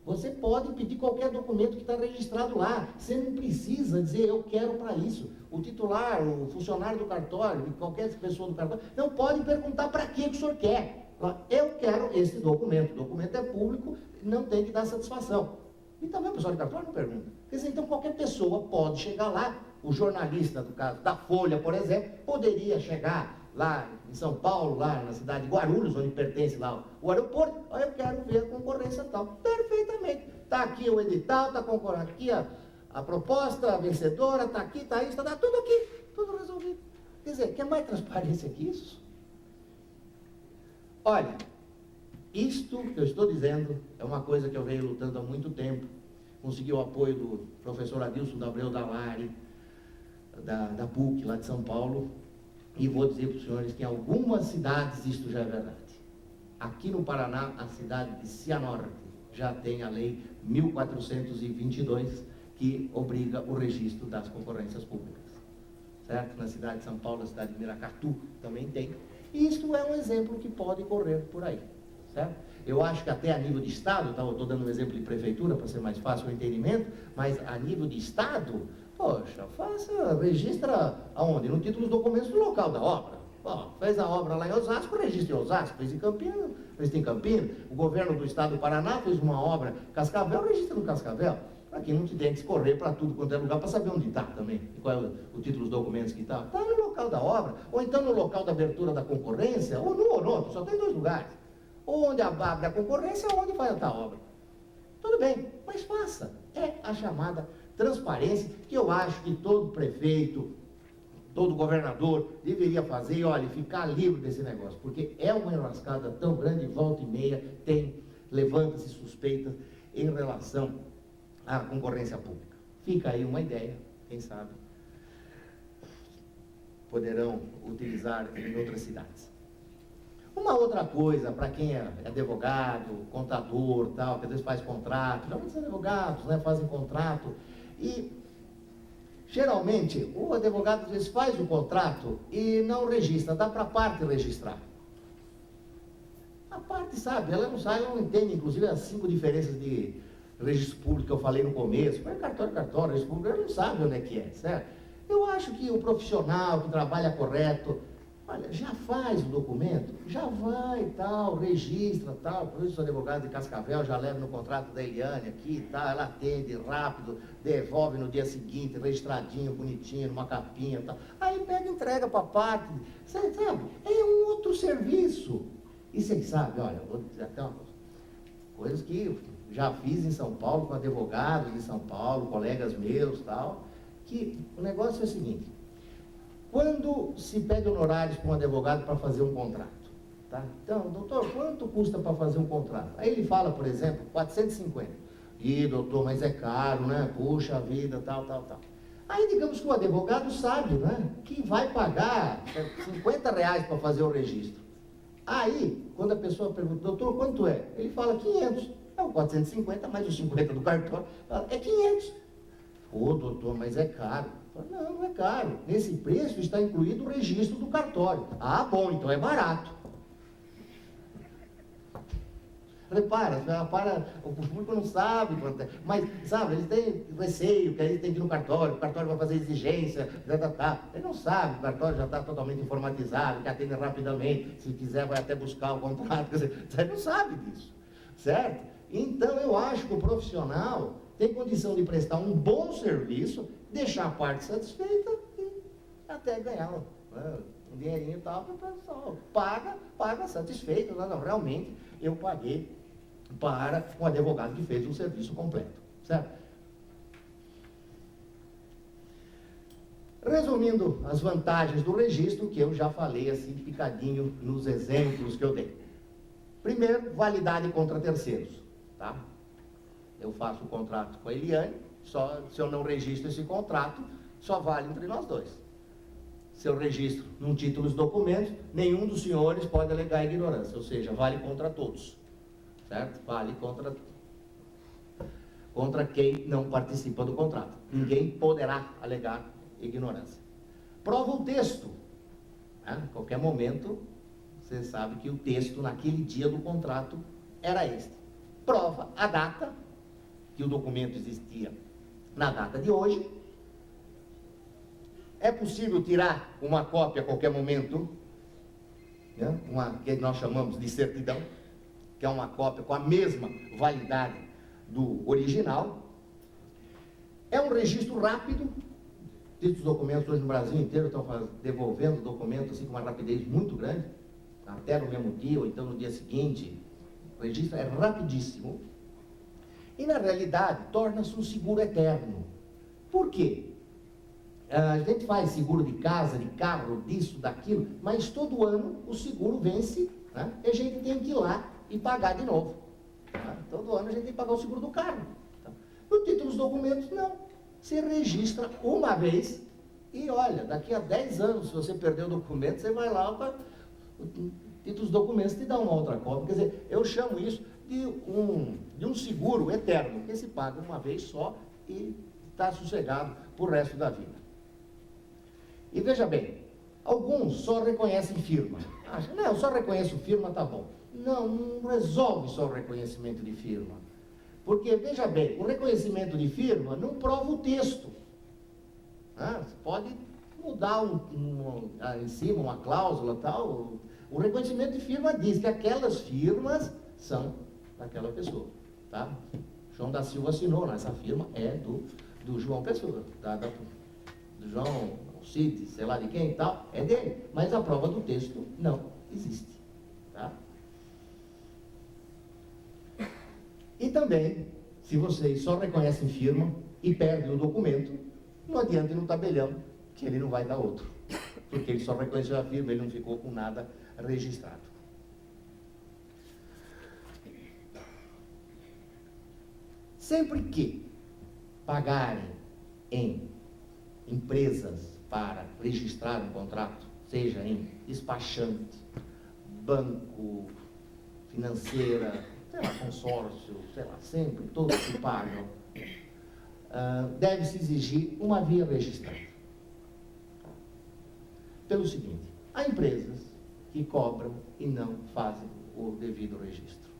Você pode pedir qualquer documento que está registrado lá. Você não precisa dizer, eu quero para isso. O titular, o funcionário do cartório, qualquer pessoa do cartório, não pode perguntar para que o senhor quer. Eu quero esse documento. O documento é público, não tem que dar satisfação. E também o pessoal do cartório não pergunta. Quer dizer, então qualquer pessoa pode chegar lá. O jornalista, do caso da Folha, por exemplo, poderia chegar lá em São Paulo, lá na cidade de Guarulhos, onde pertence lá o aeroporto, eu quero ver a concorrência tal. Perfeitamente. Está aqui o edital, está concorrendo aqui a proposta vencedora, está aqui, está isso, está tudo aqui, tudo resolvido. Quer dizer, quer mais transparência que isso? Olha, isto que eu estou dizendo é uma coisa que eu venho lutando há muito tempo. Consegui o apoio do professor Adilson da Abreu Dallari, da PUC, lá de São Paulo. E vou dizer para os senhores que em algumas cidades isto já é verdade. Aqui no Paraná, a cidade de Cianorte já tem a lei 1422, que obriga o registro das concorrências públicas. Certo? Na cidade de São Paulo, na cidade de Miracatu, também tem. E isto é um exemplo que pode correr por aí. Certo? Eu acho que até a nível de Estado, estou dando um exemplo de prefeitura para ser mais fácil o entendimento, mas a nível de Estado, poxa, registra aonde? No título dos documentos do local da obra. Fez a obra lá em Osasco, registra em Osasco, fez em Campinas, registra em Campinas. O governo do Estado do Paraná fez uma obra em Cascavel, registra no Cascavel. Para que não te tem que escorrer para tudo quanto é lugar, para saber onde está também, qual é o título dos documentos que está. Está no local da obra, ou então no local da abertura da concorrência, ou no ou no outro, só tem dois lugares. Ou onde abre a concorrência, ou onde faz a obra. Tudo bem, mas faça. É a chamada transparência, que eu acho que todo prefeito, todo governador deveria fazer, e olha, ficar livre desse negócio, porque é uma enrascada tão grande, volta e meia, levanta-se suspeitas em relação à concorrência pública. Fica aí uma ideia, quem sabe poderão utilizar em outras cidades. Uma outra coisa, para quem é advogado, contador, tal, que às vezes faz contrato, já muitos advogados, né, fazem contrato, e geralmente o advogado às vezes faz o contrato e não registra, dá para a parte registrar. A parte sabe, ela não sabe, ela não entende, inclusive, as 5 diferenças de registro público que eu falei no começo. Mas cartório, registro público, ela não sabe onde é que é, certo? Eu acho que o profissional que trabalha correto, olha, já faz o documento, já vai e tal, registra tal, por isso o advogado de Cascavel já leva no contrato da Eliane aqui e tal, ela atende rápido, devolve no dia seguinte, registradinho, bonitinho, numa capinha e tal. Aí pega e entrega para a parte, você sabe, é um outro serviço. E vocês sabem, olha, vou dizer até uma coisa, coisas que já fiz em São Paulo com advogados de São Paulo, colegas meus e tal, que o negócio é o seguinte: quando se pede honorários para um advogado para fazer um contrato, tá? Então, doutor, quanto custa para fazer um contrato? Aí ele fala, por exemplo, 450. Ih, doutor, mas é caro, né? Puxa vida, tal. Aí, digamos que o advogado sabe, né? Que vai pagar R$50 para fazer o registro. Aí, quando a pessoa pergunta, doutor, quanto é? Ele fala 500. É o 450 mais os 50 do cartório. É 500. Ô, doutor, mas é caro. Não, não é caro. Nesse preço está incluído o registro do cartório. Ah, bom, então é barato. Repara, o público não sabe quanto é. Mas, sabe, eles têm receio, que aí tem que ir no cartório, o cartório vai fazer exigência, Ele não sabe, o cartório já está totalmente informatizado, que atende rapidamente, se quiser vai até buscar o contrato. Quer dizer, você não sabe disso, certo? Então, eu acho que o profissional tem condição de prestar um bom serviço, deixar a parte satisfeita e até ganhar um dinheirinho e tal, para o pessoal paga satisfeito. Não, realmente eu paguei para um advogado que fez um serviço completo, certo? Resumindo as vantagens do registro, que eu já falei assim picadinho nos exemplos que eu dei. Primeiro, validade contra terceiros, tá? Eu faço o contrato com a Eliane, se eu não registro esse contrato, só vale entre nós dois. Se eu registro num título dos documentos, nenhum dos senhores pode alegar ignorância, ou seja, vale contra todos, certo? Vale contra quem não participa do contrato. Ninguém poderá alegar ignorância. Prova o texto, né? Em qualquer momento, você sabe que o texto naquele dia do contrato era este. Prova a data, que o documento existia na data de hoje. É possível tirar uma cópia a qualquer momento, né? Que nós chamamos de certidão, que é uma cópia com a mesma validade do original. É um registro rápido. Os documentos hoje no Brasil inteiro estão devolvendo documentos assim, com uma rapidez muito grande, até no mesmo dia, ou então no dia seguinte. O registro é rapidíssimo. E, na realidade, torna-se um seguro eterno. Por quê? A gente faz seguro de casa, de carro, disso, daquilo, mas todo ano o seguro vence, né? E a gente tem que ir lá e pagar de novo. Tá? Todo ano a gente tem que pagar o seguro do carro. Tá? No título dos documentos, não. Você registra uma vez e, olha, daqui a 10 anos, se você perder o documento, você vai lá para o título dos documentos te dá uma outra cópia. Quer dizer, eu chamo isso de um seguro eterno, que se paga uma vez só e está sossegado para o resto da vida. E veja bem, alguns só reconhecem firma. Acham, não, só reconheço firma, tá bom. Não resolve só o reconhecimento de firma. Porque, veja bem, o reconhecimento de firma não prova o texto. Você pode mudar em cima uma cláusula e tal. O reconhecimento de firma diz que aquelas firmas são daquela pessoa. Tá? João da Silva assinou, essa firma é do João Pessoa, do João Cid, sei lá de quem e tal, é dele. Mas a prova do texto não existe. Tá? E também, se vocês só reconhecem firma e perdem o documento, não adianta ir no tabelião, que ele não vai dar outro. Porque ele só reconheceu a firma, ele não ficou com nada registrado. Sempre que pagarem em empresas para registrar um contrato, seja em despachante, banco, financeira, sei lá, consórcio, sei lá, sempre, todos que pagam, deve-se exigir uma via registrada. Pelo seguinte, há empresas que cobram e não fazem o devido registro.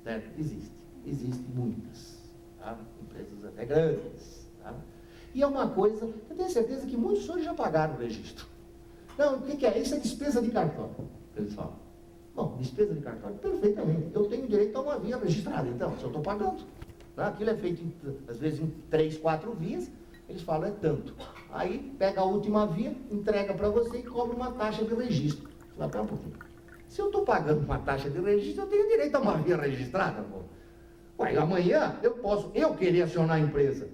Certo? Existem muitas, tá? Empresas até grandes. Tá? E é uma coisa, eu tenho certeza que muitos senhores já pagaram o registro. Não, o que é? Isso é despesa de cartório, eles falam. Bom, despesa de cartório, perfeitamente. Eu tenho direito a uma via registrada, então, se eu estou pagando. Tá? Aquilo é feito, às vezes, em 3, 4 vias, eles falam, é tanto. Aí, pega a última via, entrega para você e cobra uma taxa de registro. Fala, pera um pouquinho. Se eu estou pagando uma taxa de registro, eu tenho direito a uma via registrada, pô. Ué, amanhã eu querer acionar a empresa.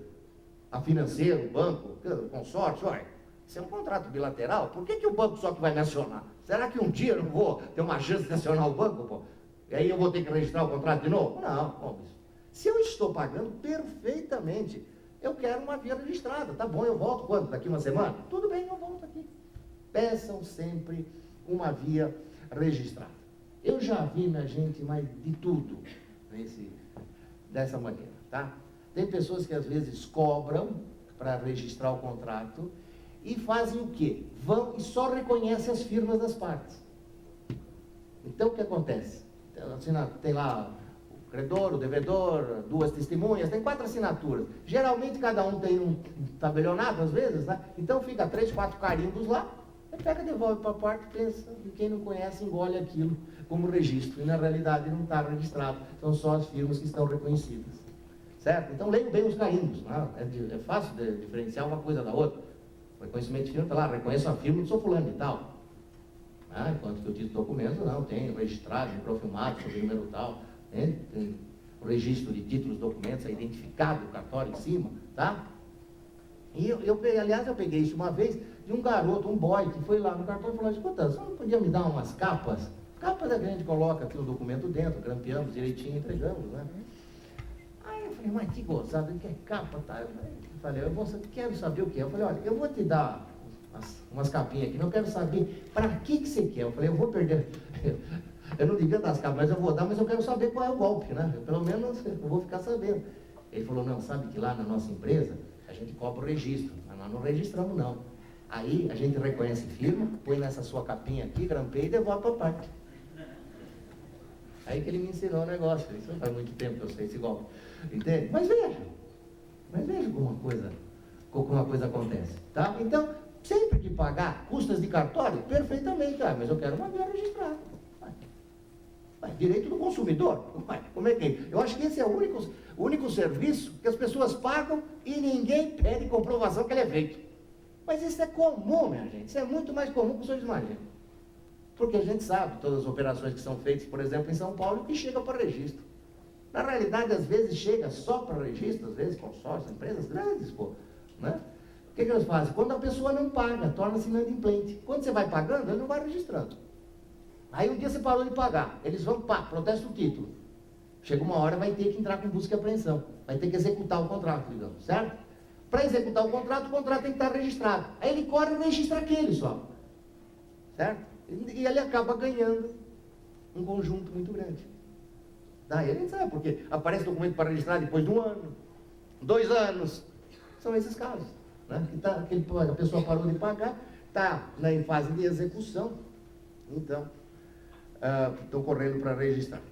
A financeira, o banco, o consórcio, olha, isso é um contrato bilateral, por que o banco só que vai me acionar? Será que um dia eu não vou ter uma chance de acionar o banco, pô? E aí eu vou ter que registrar o contrato de novo? Não, pô, se eu estou pagando perfeitamente, eu quero uma via registrada, tá bom, eu volto quando? Daqui uma semana? Tudo bem, eu volto aqui. Peçam sempre uma via registrada. Eu já vi, minha gente, mas de tudo dessa maneira, tá? Tem pessoas que às vezes cobram para registrar o contrato e fazem o quê? Vão e só reconhecem as firmas das partes. Então o que acontece? Tem lá o credor, o devedor, 2 testemunhas, tem 4 assinaturas. Geralmente cada um tem um tabelionato às vezes, né? Então fica 3, 4 carimbos lá, aí pega, devolve para a parte, pensa, e quem não conhece engole aquilo como registro. E na realidade não está registrado, são só as firmas que estão reconhecidas. certo? Então leiam bem os carimbos, né? É fácil de diferenciar uma coisa da outra. O reconhecimento de firma está lá, reconheço a firma, sou fulano e tal. Enquanto que o título de documento não, tem registrado, microfilmado, sobre número tal, tem o registro de títulos, documentos, é identificado o cartório em cima, tá? E aliás, eu peguei isso uma vez de um garoto, um boy, que foi lá no cartório e falou: escuta, você não podia me dar umas capas? Capas é que a gente coloca aqui o documento dentro, grampeamos direitinho e entregamos, né? Aí eu falei: mas que gozado, que é capa, tá? Eu falei: quero saber o que é. Eu falei: olha, eu vou te dar umas capinhas aqui, mas eu quero saber para que você quer. Eu falei: eu vou perder, eu não devia dar as capas, mas eu vou dar, mas eu quero saber qual é o golpe, né? Pelo menos eu vou ficar sabendo. Ele falou: não, sabe que lá na nossa empresa a gente cobra o registro, mas nós não registramos não. Aí a gente reconhece firma, põe nessa sua capinha aqui, grampeia e devolve para a parte. Aí que ele me ensinou o negócio. Isso faz muito tempo que eu sei esse golpe. Entende? Mas veja como uma coisa acontece. Tá? Então, sempre que pagar custas de cartório, perfeitamente. Mas eu quero uma via registrada. Direito do consumidor. Como é que é? Eu acho que esse é o único serviço que as pessoas pagam e ninguém pede comprovação que ele é feito. Mas isso é comum, minha gente. Isso é muito mais comum que os senhores imaginam. Porque a gente sabe todas as operações que são feitas, por exemplo, em São Paulo, que chega para registro. Na realidade, às vezes, chega só para registro, às vezes consórcios, empresas grandes, né? O que eles fazem? Quando a pessoa não paga, torna-se inadimplente. Quando você vai pagando, ele não vai registrando. Aí um dia você parou de pagar, eles vão, protesta o título. Chega uma hora, vai ter que entrar com busca e apreensão. Vai ter que executar o contrato, digamos, certo? Para executar o contrato tem que estar registrado. Aí ele corre e registra aquele só. Certo? E ele acaba ganhando um conjunto muito grande. Daí a gente sabe, porque aparece documento para registrar depois de 1 ano, 2 anos. São esses casos. Né? A pessoa parou de pagar, está em fase de execução, então estão correndo para registrar.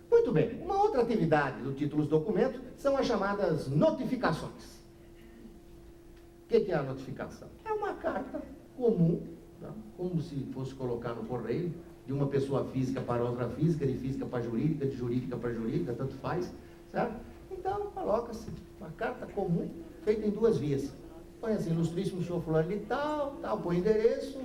Muito bem, uma outra atividade do títulos documentos são as chamadas notificações. O que é a notificação? É uma carta comum, tá? Como se fosse colocar no correio, de uma pessoa física para outra física, de física para jurídica, de jurídica para jurídica, tanto faz, certo? Então, coloca-se uma carta comum, feita em 2 vias. Põe assim: ilustríssimo senhor fulano de tal, põe endereço,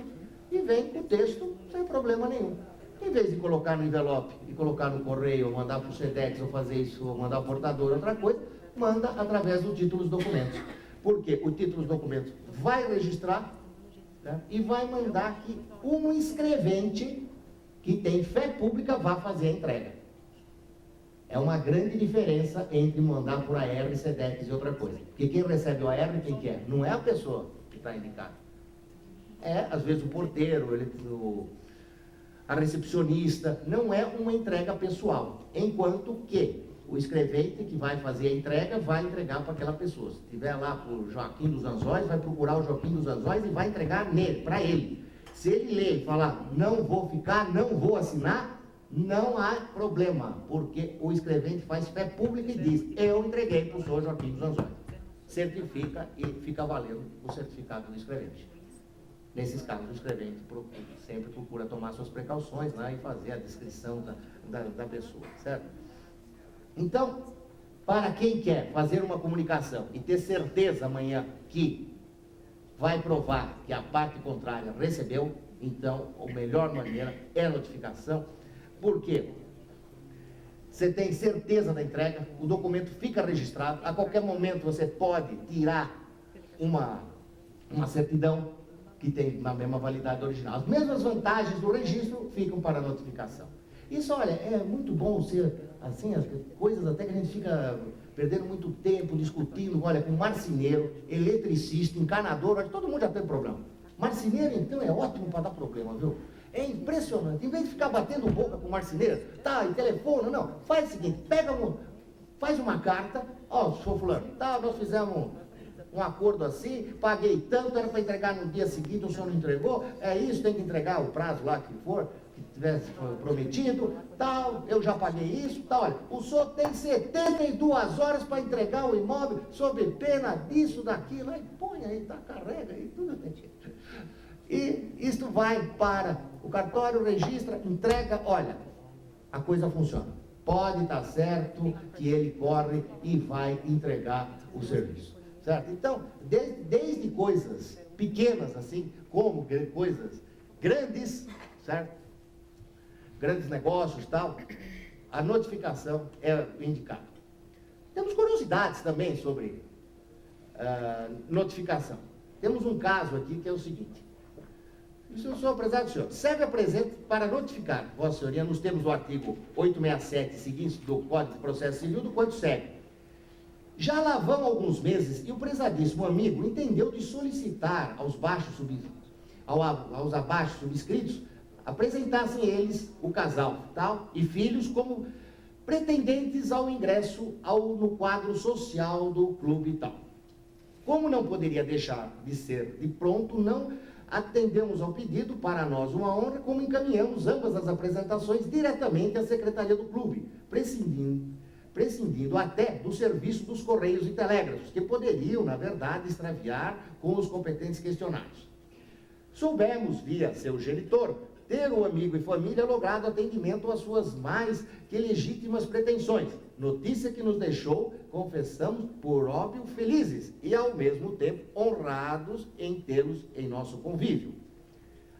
e vem com o texto, sem problema nenhum. Em vez de colocar no envelope, e colocar no correio, ou mandar para o SEDEX, ou fazer isso, ou mandar ao portador, outra coisa, manda através do título dos documentos. Porque o título dos documentos vai registrar, né, e vai mandar que um escrevente que tem fé pública vá fazer a entrega. É uma grande diferença entre mandar por AR, SEDEX e outra coisa. Porque quem recebe o AR, quem que é? Não é a pessoa que está indicada. É, às vezes, o porteiro, a recepcionista. Não é uma entrega pessoal. Enquanto que o escrevente que vai fazer a entrega vai entregar para aquela pessoa. Se estiver lá para o Joaquim dos Anzóis, vai procurar o Joaquim dos Anzóis e vai entregar nele, para ele. Se ele ler e falar: não vou ficar, não vou assinar, não há problema, porque o escrevente faz fé pública e diz: eu entreguei para o senhor Joaquim dos Anzóis. Certifica e fica valendo o certificado do escrevente. Nesses casos, o escrevente sempre procura tomar suas precauções, né, e fazer a descrição da pessoa, certo? Então, para quem quer fazer uma comunicação e ter certeza amanhã que vai provar que a parte contrária recebeu, então a melhor maneira é a notificação. Por quê? Você tem certeza da entrega, o documento fica registrado, a qualquer momento você pode tirar uma certidão que tem a mesma validade original. As mesmas vantagens do registro ficam para a notificação. Isso, olha, é muito bom ser assim, as coisas até que a gente fica perdendo muito tempo discutindo, olha, com marceneiro, eletricista, encanador, olha, todo mundo já tem problema. Marceneiro, então, é ótimo para dar problema, viu? É impressionante. Em vez de ficar batendo boca com o marceneiro, e telefone, não. Faz o seguinte, faz uma carta, senhor fulano, nós fizemos um acordo assim, paguei tanto, era para entregar no dia seguinte, o senhor não entregou, é isso, tem que entregar o prazo lá que for, que tivesse prometido, eu já paguei isso, olha, o senhor tem 72 horas para entregar o imóvel, sob pena disso, daquilo, aí põe aí, carrega aí, tudo tem jeito. E isto vai para o cartório, registra, entrega, olha, a coisa funciona. pode estar certo que ele corre e vai entregar o serviço. Certo? Então, desde coisas pequenas assim, como coisas grandes, certo? Grandes negócios e tal, a notificação é indicada. Temos curiosidades também sobre notificação. Temos um caso aqui que é o seguinte. Senhor prezado senhor, serve a presente para notificar, Vossa Senhoria, nos termos do artigo 867 seguintes do Código de Processo Civil, do quanto segue. Já lá vão alguns meses e o prezadíssimo amigo entendeu de solicitar aos abaixo subscritos apresentassem eles, o casal tal, e filhos como pretendentes ao ingresso no quadro social do clube e tal. Como não poderia deixar de ser de pronto, não atendemos ao pedido, para nós uma honra, como encaminhamos ambas as apresentações diretamente à Secretaria do Clube, prescindindo até do serviço dos Correios e Telégrafos, que poderiam, na verdade, extraviar com os competentes questionários. Soubemos, via seu genitor, ter o amigo e família logrado atendimento às suas mais que legítimas pretensões. Notícia que nos deixou, confessamos, por óbvio, felizes e, ao mesmo tempo, honrados em tê-los em nosso convívio.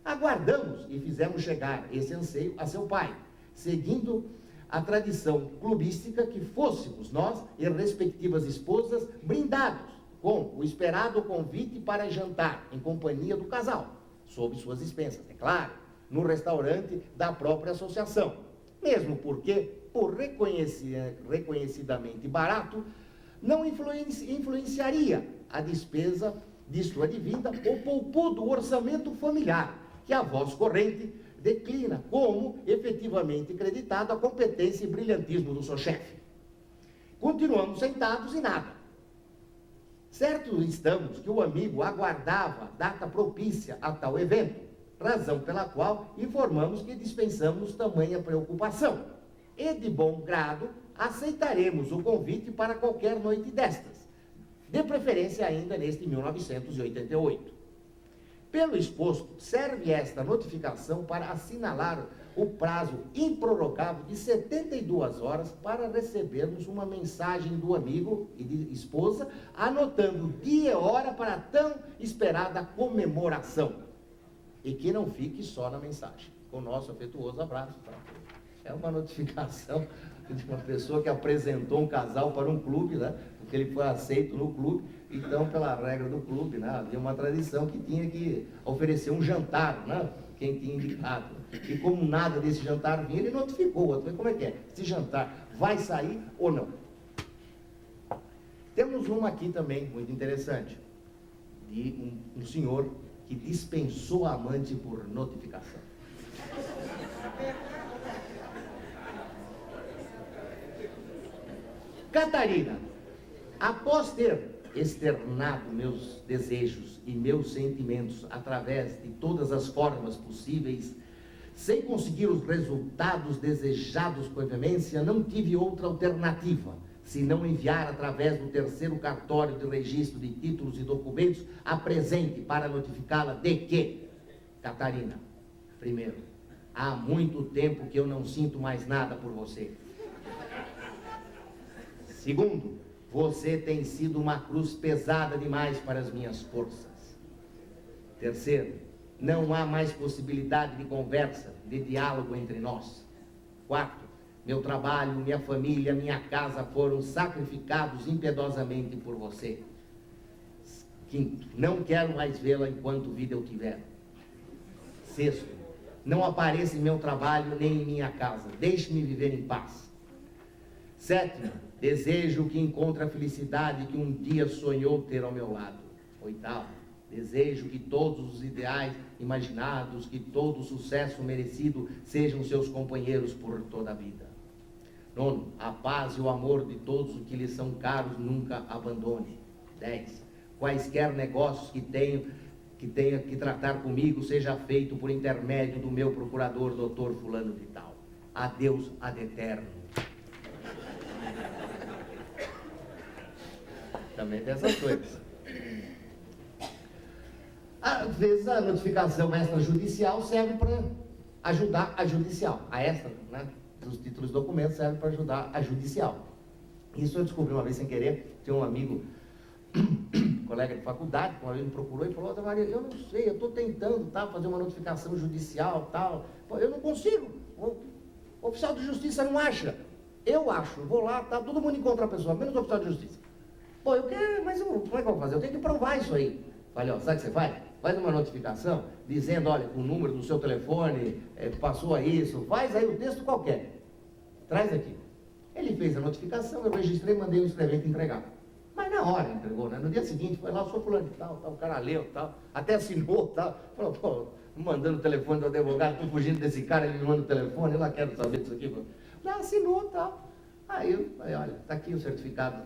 Aguardamos e fizemos chegar esse anseio a seu pai, seguindo a tradição clubística que fôssemos nós e respectivas esposas brindados com o esperado convite para jantar em companhia do casal, sob suas expensas, é claro, no restaurante da própria associação, mesmo porque, por reconhecidamente barato, não influenciaria a despesa de sua advinda ou poupudo orçamento familiar, que a voz corrente declina como efetivamente creditado a competência e brilhantismo do seu chefe. Continuamos sentados e nada. Certo estamos que o amigo aguardava data propícia a tal evento, razão pela qual informamos que dispensamos tamanha preocupação. E de bom grado aceitaremos o convite para qualquer noite destas, de preferência ainda neste 1988. Pelo exposto, serve esta notificação para assinalar o prazo improrrogável de 72 horas para recebermos uma mensagem do amigo e de esposa, anotando dia e hora para tão esperada comemoração. E que não fique só na mensagem. Com o nosso afetuoso abraço. Tá? É uma notificação de uma pessoa que apresentou um casal para um clube, né? Porque ele foi aceito no clube. Então, pela regra do clube, né? Havia uma tradição que tinha que oferecer um jantar, né? Quem tinha indicado. E como nada desse jantar vinha, ele notificou o outro. Como é que é? Esse jantar vai sair ou não? Temos uma aqui também, muito interessante, de um senhor que dispensou a amante por notificação. Catarina, após ter externado meus desejos e meus sentimentos através de todas as formas possíveis, sem conseguir os resultados desejados com veemência, não tive outra alternativa, senão enviar através do terceiro cartório de registro de títulos e documentos a presente para notificá-la de que, Catarina, primeiro, há muito tempo que eu não sinto mais nada por você. Segundo, você tem sido uma cruz pesada demais para as minhas forças. Terceiro, não há mais possibilidade de conversa, de diálogo entre nós. Quarto, meu trabalho, minha família, minha casa foram sacrificados impiedosamente por você. Quinto, não quero mais vê-la enquanto vida eu tiver. Sexto, não apareça em meu trabalho nem em minha casa. Deixe-me viver em paz. Sétimo, desejo que encontre a felicidade que um dia sonhou ter ao meu lado. Oitavo, desejo que todos os ideais imaginados, que todo o sucesso merecido sejam seus companheiros por toda a vida. Nono, a paz e o amor de todos os que lhes são caros nunca abandone. 10, quaisquer negócios que tenha que tratar comigo seja feito por intermédio do meu procurador, doutor fulano de tal. Adeus ad eterno. Também tem essas coisas. Às vezes a notificação extrajudicial serve para ajudar a judicial. A extra, né? Os títulos e documentos servem para ajudar a judicial. Isso eu descobri uma vez sem querer. Tinha um amigo, colega de faculdade, que uma vez me procurou e falou: Maria, eu não sei, eu estou tentando fazer uma notificação judicial, tal. Pô, eu não consigo. O oficial de justiça não acha. Eu acho, vou lá, todo mundo encontra a pessoa, menos o oficial de justiça. Pô, eu quero, mas como é que eu vou fazer? Eu tenho que provar isso aí. Falei, ó, sabe o que você faz? Faz uma notificação dizendo, olha, com o número do seu telefone, passou a isso, faz aí o texto qualquer. Traz aqui. Ele fez a notificação, eu registrei, mandei o escrevente entregar. Mas na hora entregou, né? No dia seguinte, foi lá, sou fulano de tal, o cara leu, tal, até assinou, tal. Falou, pô, mandando o telefone do advogado, estou fugindo desse cara, ele me manda o telefone, eu lá quero saber disso aqui. Já assinou, tal. Aí eu falei, olha, está aqui o certificado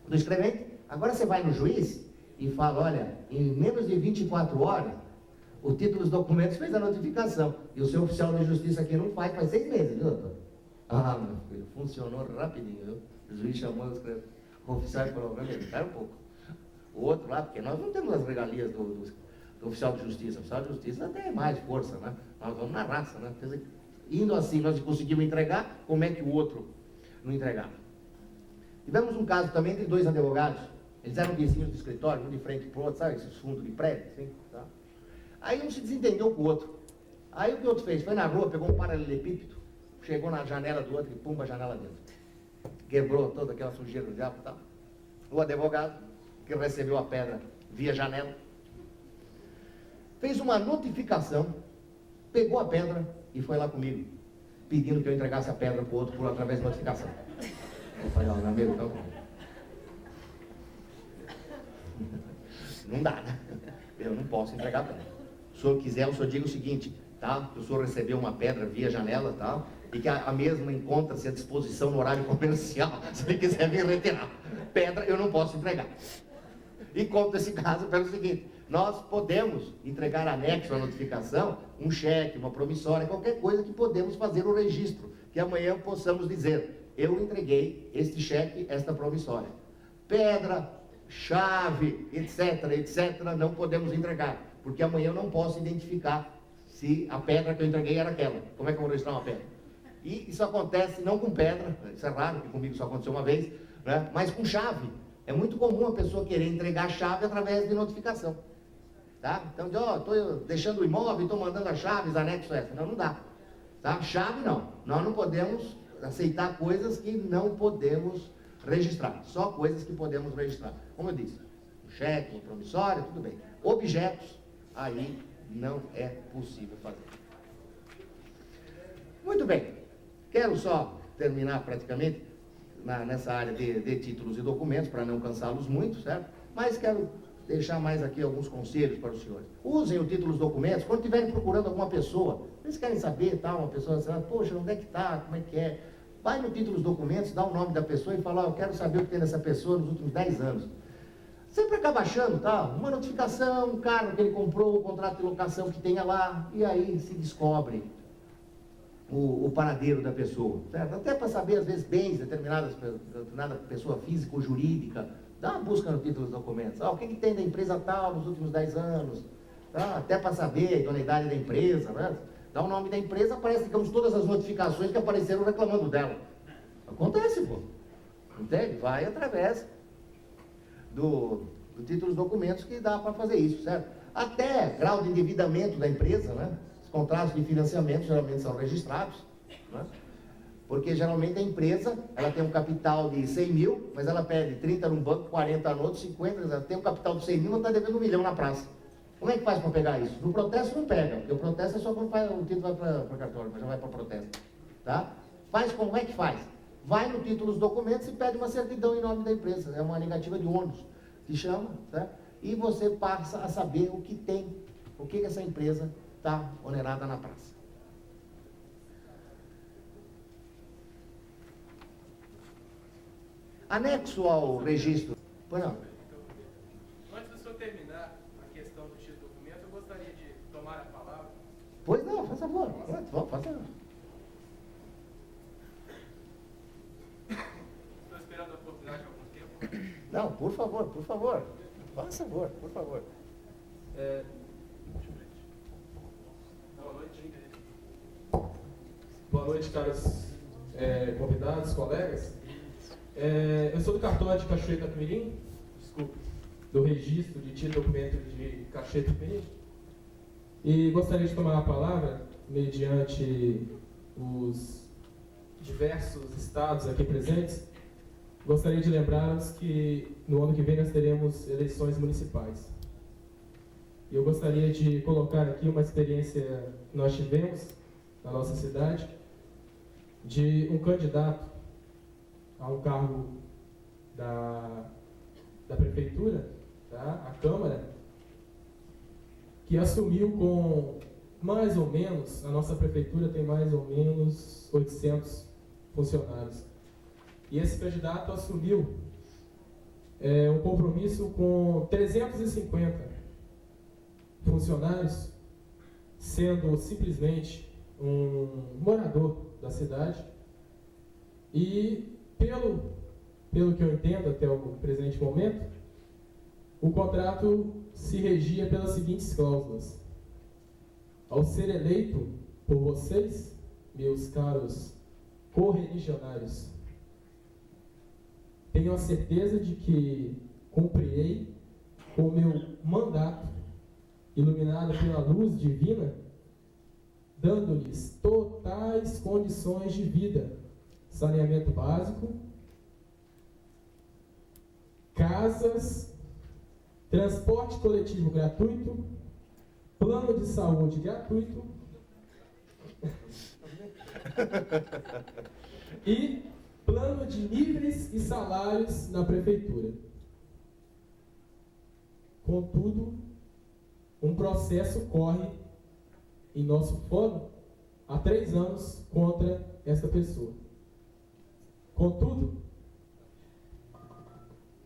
do escrevente. Agora você vai no juiz e fala, olha, em menos de 24 horas, o título dos documentos fez a notificação. E o seu oficial de justiça aqui não faz 6 meses, viu, doutor? Ah, meu filho, funcionou rapidinho, viu? O juiz chamou o oficial e falou, meu amigo, espera um pouco. O outro lá, porque nós não temos as regalias do oficial de justiça. O oficial de justiça tem mais força, né? Nós vamos na raça, né? Quer dizer, indo assim, nós conseguimos entregar, como é que o outro não entregava? Tivemos um caso também de 2 advogados. Eles eram vizinhos do escritório, um de frente para o outro, sabe, esses fundos de prédio, assim, tá? Aí um se desentendeu com o outro. Aí o que o outro fez? Foi na rua, pegou um paralelepípedo, chegou na janela do outro e pumba a janela dentro. Quebrou toda aquela sujeira do diabo e tal. O advogado, que recebeu a pedra via janela, fez uma notificação, pegou a pedra e foi lá comigo, pedindo que eu entregasse a pedra para o outro através de notificação. Eu falei, ó, meu amigo, então... Não dá, né? Eu não posso entregar a pedra. Se o senhor quiser, o senhor diga o seguinte, tá? Que o senhor recebeu uma pedra via janela, tá? E que a mesma encontra-se à disposição no horário comercial, se ele quiser vir retirar. Pedra eu não posso entregar. E conta esse caso pelo seguinte, nós podemos entregar anexo à notificação, um cheque, uma promissória, qualquer coisa que podemos fazer o registro, que amanhã possamos dizer, eu entreguei este cheque, esta promissória. Pedra, chave, etc, não podemos entregar, porque amanhã eu não posso identificar se a pedra que eu entreguei era aquela. Como é que eu vou registrar uma pedra? E isso acontece não com pedra, isso é raro, que comigo isso aconteceu uma vez, né? Mas com chave. É muito comum a pessoa querer entregar a chave através de notificação. Tá? Então, estou deixando o imóvel e estou mandando as chaves, anexo essa. Não, não dá. Tá? Chave não. Nós não podemos aceitar coisas que não podemos registrar. Só coisas que podemos registrar. Como eu disse, um cheque, um promissório, tudo bem. Objetos, aí não é possível fazer. Muito bem. Quero só terminar praticamente nessa área de títulos e documentos, para não cansá-los muito, certo? Mas quero deixar mais aqui alguns conselhos para os senhores. Usem o título e os documentos quando estiverem procurando alguma pessoa. Vocês querem saber, tal, uma pessoa assim, poxa, onde é que está, como é que é? Vai no título dos documentos, dá o nome da pessoa e fala, eu quero saber o que tem dessa pessoa nos últimos 10 anos. Sempre acaba achando, uma notificação, um carro que ele comprou, o contrato de locação que tenha lá, e aí se descobre o paradeiro da pessoa, certo? Até para saber, às vezes, bens determinada pessoa física ou jurídica, dá uma busca no título dos documentos. O que tem da empresa tal nos últimos 10 anos, tá? Até para saber a idoneidade da empresa, né? Dá o nome da empresa, aparece, digamos, todas as notificações que apareceram reclamando dela. Acontece, pô. Entende? Vai através do título dos documentos que dá para fazer isso, certo? Até grau de endividamento da empresa, né? Os contratos de financiamento geralmente são registrados, né? Porque geralmente a empresa, ela tem um capital de 100 mil, mas ela pede 30 num banco, 40 no outro, 50, ela tem um capital de 100 mil, ela está devendo 1 milhão na praça. Como é que faz para pegar isso? No protesto não pega, porque o protesto é só quando o título vai para cartório, mas já vai para protesto. Tá? Como é que faz? Vai no título dos documentos e pede uma certidão em nome da empresa, é uma negativa de ônus, que chama, tá? E você passa a saber o que tem, o que essa empresa está onerada na praça. Anexo ao registro. Pois não. Antes do senhor terminar a questão do título do documento, eu gostaria de tomar a palavra. Pois não, faz favor. Vamos fazer. Estou esperando a oportunidade há algum tempo. Não, por favor. Faça favor, por favor. Boa noite. Boa Boa noite, caros convidados, colegas. Eu sou do cartório de Cachoeira Itapemirim, do registro de título e documento de Cachoeira Itapemirim, e gostaria de tomar a palavra mediante os diversos estados aqui presentes. Gostaria de lembrá-los que no ano que vem nós teremos eleições municipais. E eu gostaria de colocar aqui uma experiência que nós tivemos na nossa cidade, de um candidato a um cargo da prefeitura, tá? A Câmara, que assumiu com mais ou menos, a nossa prefeitura tem mais ou menos 800 funcionários. E esse candidato assumiu um compromisso com 350 funcionários, sendo simplesmente um morador da cidade. E, pelo que eu entendo até o presente momento, o contrato se regia pelas seguintes cláusulas. Ao ser eleito por vocês, meus caros correligionários, tenho a certeza de que cumprirei o meu mandato, iluminado pela luz divina, dando-lhes totais condições de vida, saneamento básico, casas, transporte coletivo gratuito, plano de saúde gratuito e plano de níveis e salários na prefeitura. Contudo, um processo corre em nosso fórum há 3 anos contra esta pessoa. Contudo,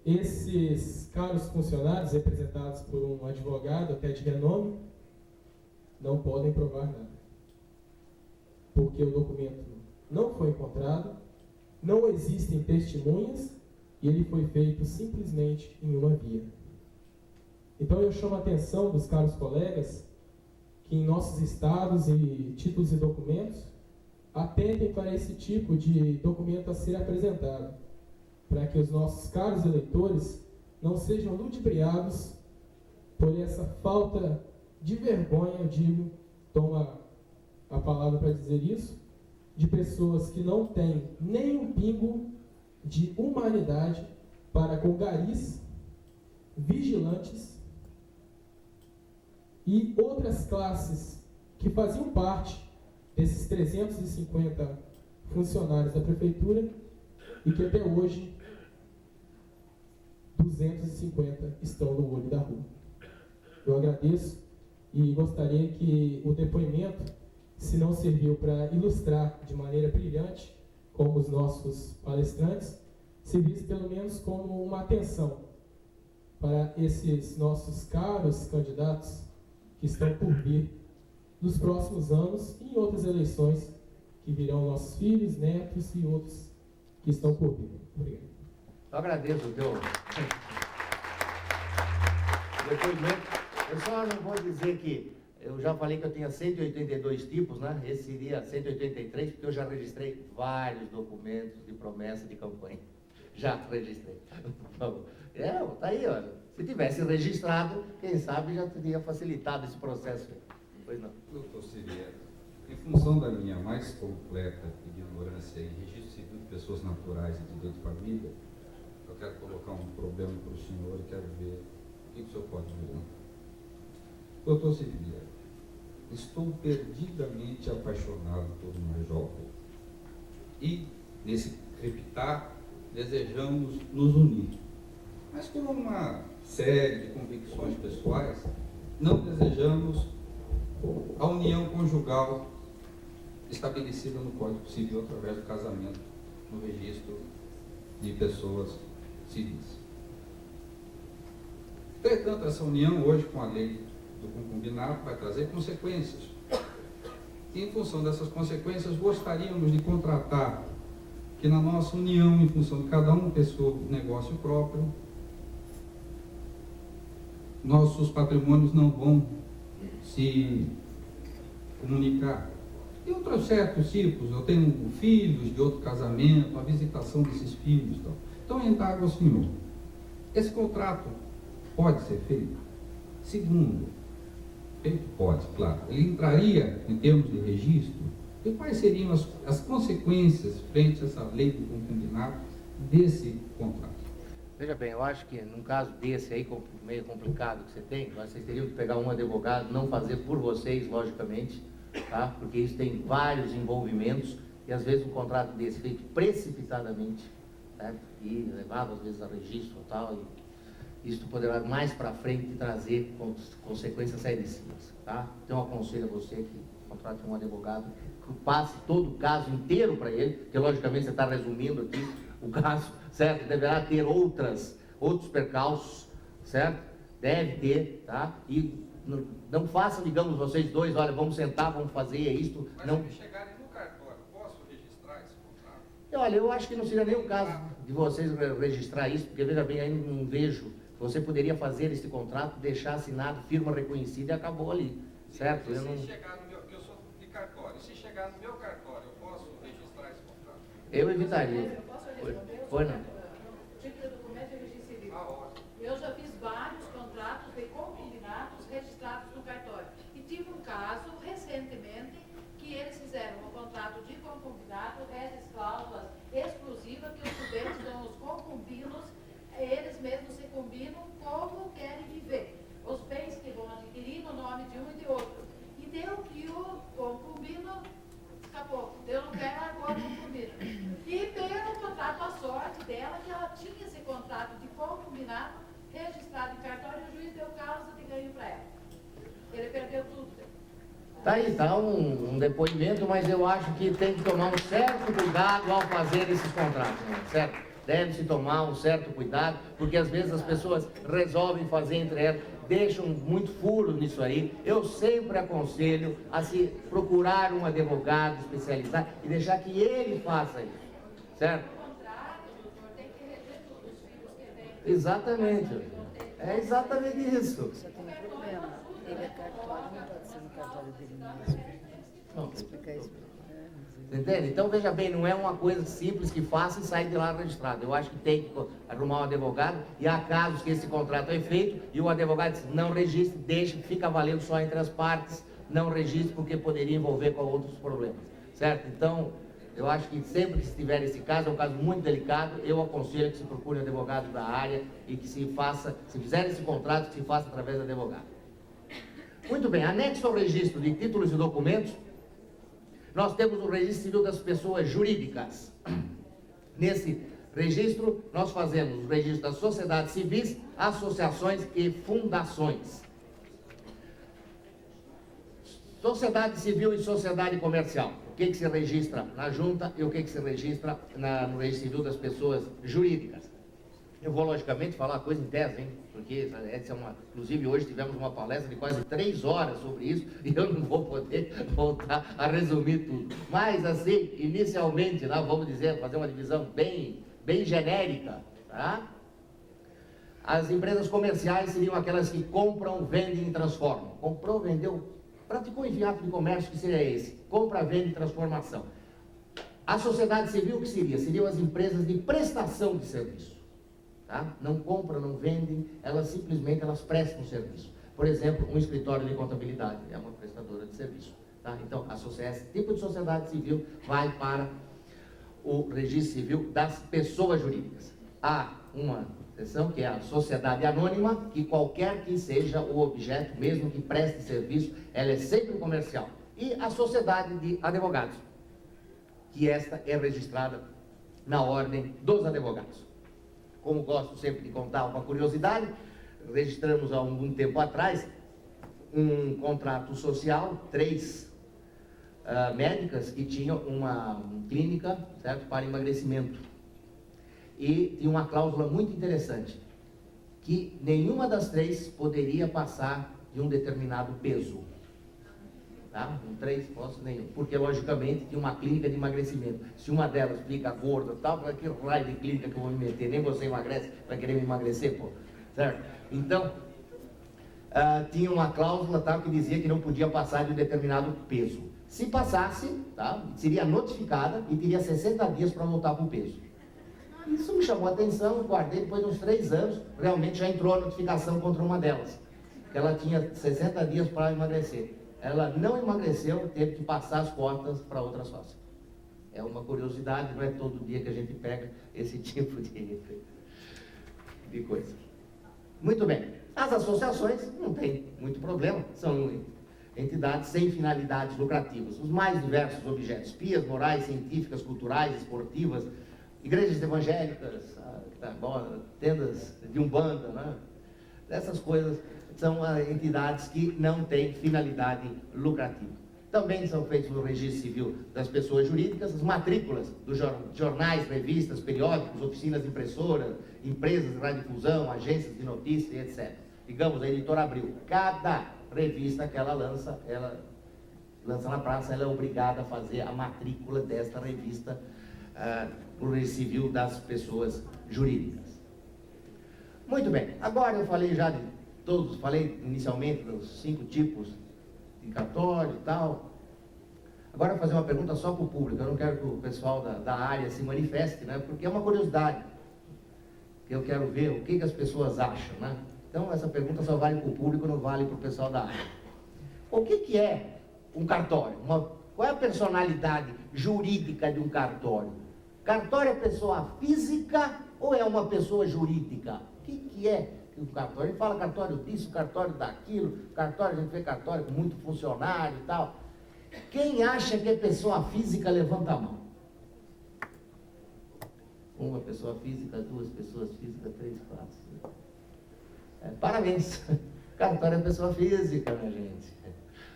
esses caros funcionários, representados por um advogado até de renome, não podem provar nada, porque o documento não foi encontrado, não existem testemunhas e ele foi feito simplesmente em uma via. Então eu chamo a atenção dos caros colegas que em nossos estados e títulos e documentos atentem para esse tipo de documento a ser apresentado, para que os nossos caros eleitores não sejam ludibriados por essa falta de vergonha, eu digo, toma a palavra para dizer isso, de pessoas que não têm nem um pingo de humanidade para com garis, vigilantes e outras classes que faziam parte desses 350 funcionários da prefeitura e que até hoje 250 estão no olho da rua. Eu agradeço e gostaria que o depoimento, se não serviu para ilustrar de maneira brilhante, como os nossos palestrantes, servisse pelo menos como uma atenção para esses nossos caros candidatos que estão por vir nos próximos anos e em outras eleições que virão nossos filhos, netos e outros que estão por vir. Obrigado. Eu agradeço o teu depoimento. Eu só não vou dizer que eu já falei que eu tinha 182 tipos, né? Esse seria 183, porque eu já registrei vários documentos de promessa de campanha. Já registrei. Tá aí, olha. Se tivesse registrado, quem sabe já teria facilitado esse processo. Pois não. Doutor Siriano, em função da minha mais completa ignorância em registro civil de pessoas naturais e de direito de família, eu quero colocar um problema para o senhor e quero ver o que o senhor pode ver. Doutor Siriano, estou perdidamente apaixonado por uma jovem e, nesse crepitar, desejamos nos unir. Mas por uma série de convicções pessoais, não desejamos a união conjugal estabelecida no Código Civil através do casamento no registro de pessoas civis. Entretanto, essa união hoje com a lei do concubinato vai trazer consequências. E, em função dessas consequências, gostaríamos de contratar que na nossa união, em função de cada um ter seu negócio próprio, nossos patrimônios não vão se comunicar. E outros certos tipos, eu tenho filhos de outro casamento, a visitação desses filhos. Então, indago ao senhor, esse contrato pode ser feito? Segundo, feito pode, claro. Ele entraria em termos de registro? E quais seriam as consequências frente a essa lei do concubinato desse contrato? Veja bem, eu acho que num caso desse aí, meio complicado que você tem, vocês teriam que pegar um advogado, não fazer por vocês, logicamente, tá? Porque isso tem vários envolvimentos e às vezes um contrato desse feito precipitadamente, certo? E levado às vezes a registro e tal, e isso poderá mais para frente trazer consequências seríssimas, tá? Então eu aconselho a você que contrate um advogado, que passe todo o caso inteiro para ele, porque logicamente você está resumindo aqui o caso, certo? Deverá ter outros percalços, certo? Deve ter, tá? E não façam, digamos, vocês dois, olha, vamos sentar, vamos fazer isto. Mas não... se chegarem no cartório, posso registrar esse contrato? Olha, eu acho que não seria nem o caso de vocês registrar isso, porque veja bem, aí não vejo. Você poderia fazer esse contrato, deixar assinado, firma reconhecida e acabou ali, certo? Se eu não... chegar no meu, eu sou de cartório, se chegar no meu cartório, eu posso registrar esse contrato? Eu evitaria. Eu posso responder? Foi não. Título de documento e registro civil. Ótimo. Eu já fiz vários contratos de concubinatos registrados no cartório. E tive um caso, recentemente, que eles fizeram um contrato de concubinato, essas cláusulas exclusivas que os estudantes dão os concubinos, eles mesmos se combinam como querem viver. Os bens que vão adquirir no nome de um e de outro. E deu que o concubino escapou. Deu no pé, largou o concubino. E pelo contrato, a sorte dela, que ela tinha esse contrato de concubinato registrado em cartório e o juiz deu causa de ganho para ela. Ele perdeu tudo. Tá aí, tá um depoimento, mas eu acho que tem que tomar um certo cuidado ao fazer esses contratos, né? Certo? Deve-se tomar um certo cuidado, porque às vezes as pessoas resolvem fazer entre elas, deixam muito furo nisso aí. Eu sempre aconselho a se procurar um advogado especializado e deixar que ele faça isso, certo? Exatamente. É exatamente isso. Só tem um problema. Ele é cartório, não pode ser no cartório dele mesmo. Tem que explicar isso para ele. Entende? Então, veja bem, não é uma coisa simples que faça e sai de lá registrado. Eu acho que tem que arrumar um advogado, e há casos que esse contrato é feito e o advogado diz, não registre, deixa, fica valendo só entre as partes, não registre porque poderia envolver com outros problemas, certo? Então, eu acho que sempre que se tiver esse caso, é um caso muito delicado, eu aconselho que se procure um advogado da área e que se fizer esse contrato, que se faça através do advogado. Muito bem, anexo ao registro de títulos e documentos, nós temos o registro civil das pessoas jurídicas. Nesse registro, nós fazemos o registro das sociedades civis, associações e fundações. Sociedade civil e sociedade comercial. O que se registra na junta e o que se registra no registro civil das pessoas jurídicas. Eu vou, logicamente, falar a coisa em tese, hein? Porque essa é inclusive hoje tivemos uma palestra de quase 3 horas sobre isso e eu não vou poder voltar a resumir tudo. Mas, assim, inicialmente, vamos dizer, fazer uma divisão bem genérica, tá? As empresas comerciais seriam aquelas que compram, vendem e transformam. Comprou, vendeu, praticou em ato de comércio, que seria esse? Compra, venda e transformação. A sociedade civil, que seria? Seriam as empresas de prestação de serviço. Tá? Não compram, não vendem, elas prestam serviço. Por exemplo, um escritório de contabilidade é uma prestadora de serviço. Tá? Então, esse tipo de sociedade civil vai para o registro civil das pessoas jurídicas. Há uma seção que é a sociedade anônima, que qualquer que seja o objeto, mesmo que preste serviço, ela é sempre comercial. E a sociedade de advogados, que esta é registrada na ordem dos advogados. Como gosto sempre de contar uma curiosidade, registramos há algum tempo atrás um contrato social, 3 médicas que tinham uma clínica, certo, para emagrecimento. E tinha uma cláusula muito interessante, que nenhuma das 3 poderia passar de um determinado peso. Tá? Um 3, posso nenhum. Porque, logicamente, tinha uma clínica de emagrecimento. Se uma delas fica gorda, tal, para que raio de clínica que eu vou me meter? Nem você emagrece, vai querer me emagrecer, pô. Certo? Então, tinha uma cláusula, tá, que dizia que não podia passar de um determinado peso. Se passasse, tá, seria notificada e teria 60 dias para voltar para o peso. Isso me chamou a atenção, eu guardei. Depois de uns 3 anos, realmente já entrou a notificação contra uma delas, que ela tinha 60 dias para emagrecer. Ela não emagreceu, teve que passar as cotas para outra sócia. É uma curiosidade, não é todo dia que a gente pega esse tipo de coisa. Muito bem. As associações não tem muito problema, são entidades sem finalidades lucrativas. Os mais diversos objetos: pias, morais, científicas, culturais, esportivas, igrejas evangélicas, tendas de umbanda, né? Essas coisas são entidades que não têm finalidade lucrativa. Também são feitos no registro civil das pessoas jurídicas as matrículas dos jornais, revistas, periódicos, oficinas impressoras, empresas de radiodifusão, agências de notícias, etc. Digamos, a Editora Abril, cada revista que ela lança na praça, ela é obrigada a fazer a matrícula desta revista no registro civil das pessoas jurídicas. Muito bem, agora eu falei já de todos, falei inicialmente dos 5 tipos de cartório e tal. Agora eu vou fazer uma pergunta só para o público, eu não quero que o pessoal da área se manifeste, né? Porque é uma curiosidade, que eu quero ver o que as pessoas acham, né? Então essa pergunta só vale para o público, não vale para o pessoal da área. O que é um cartório? Qual é a personalidade jurídica de um cartório? Cartório é pessoa física ou é uma pessoa jurídica? O que é um cartório? A gente fala cartório disso, cartório daquilo, cartório, a gente vê cartório com muito funcionário e tal. Quem acha que é pessoa física, levanta a mão. Uma pessoa física, 2 pessoas físicas, 3, 4. Parabéns! Cartório é pessoa física, minha gente.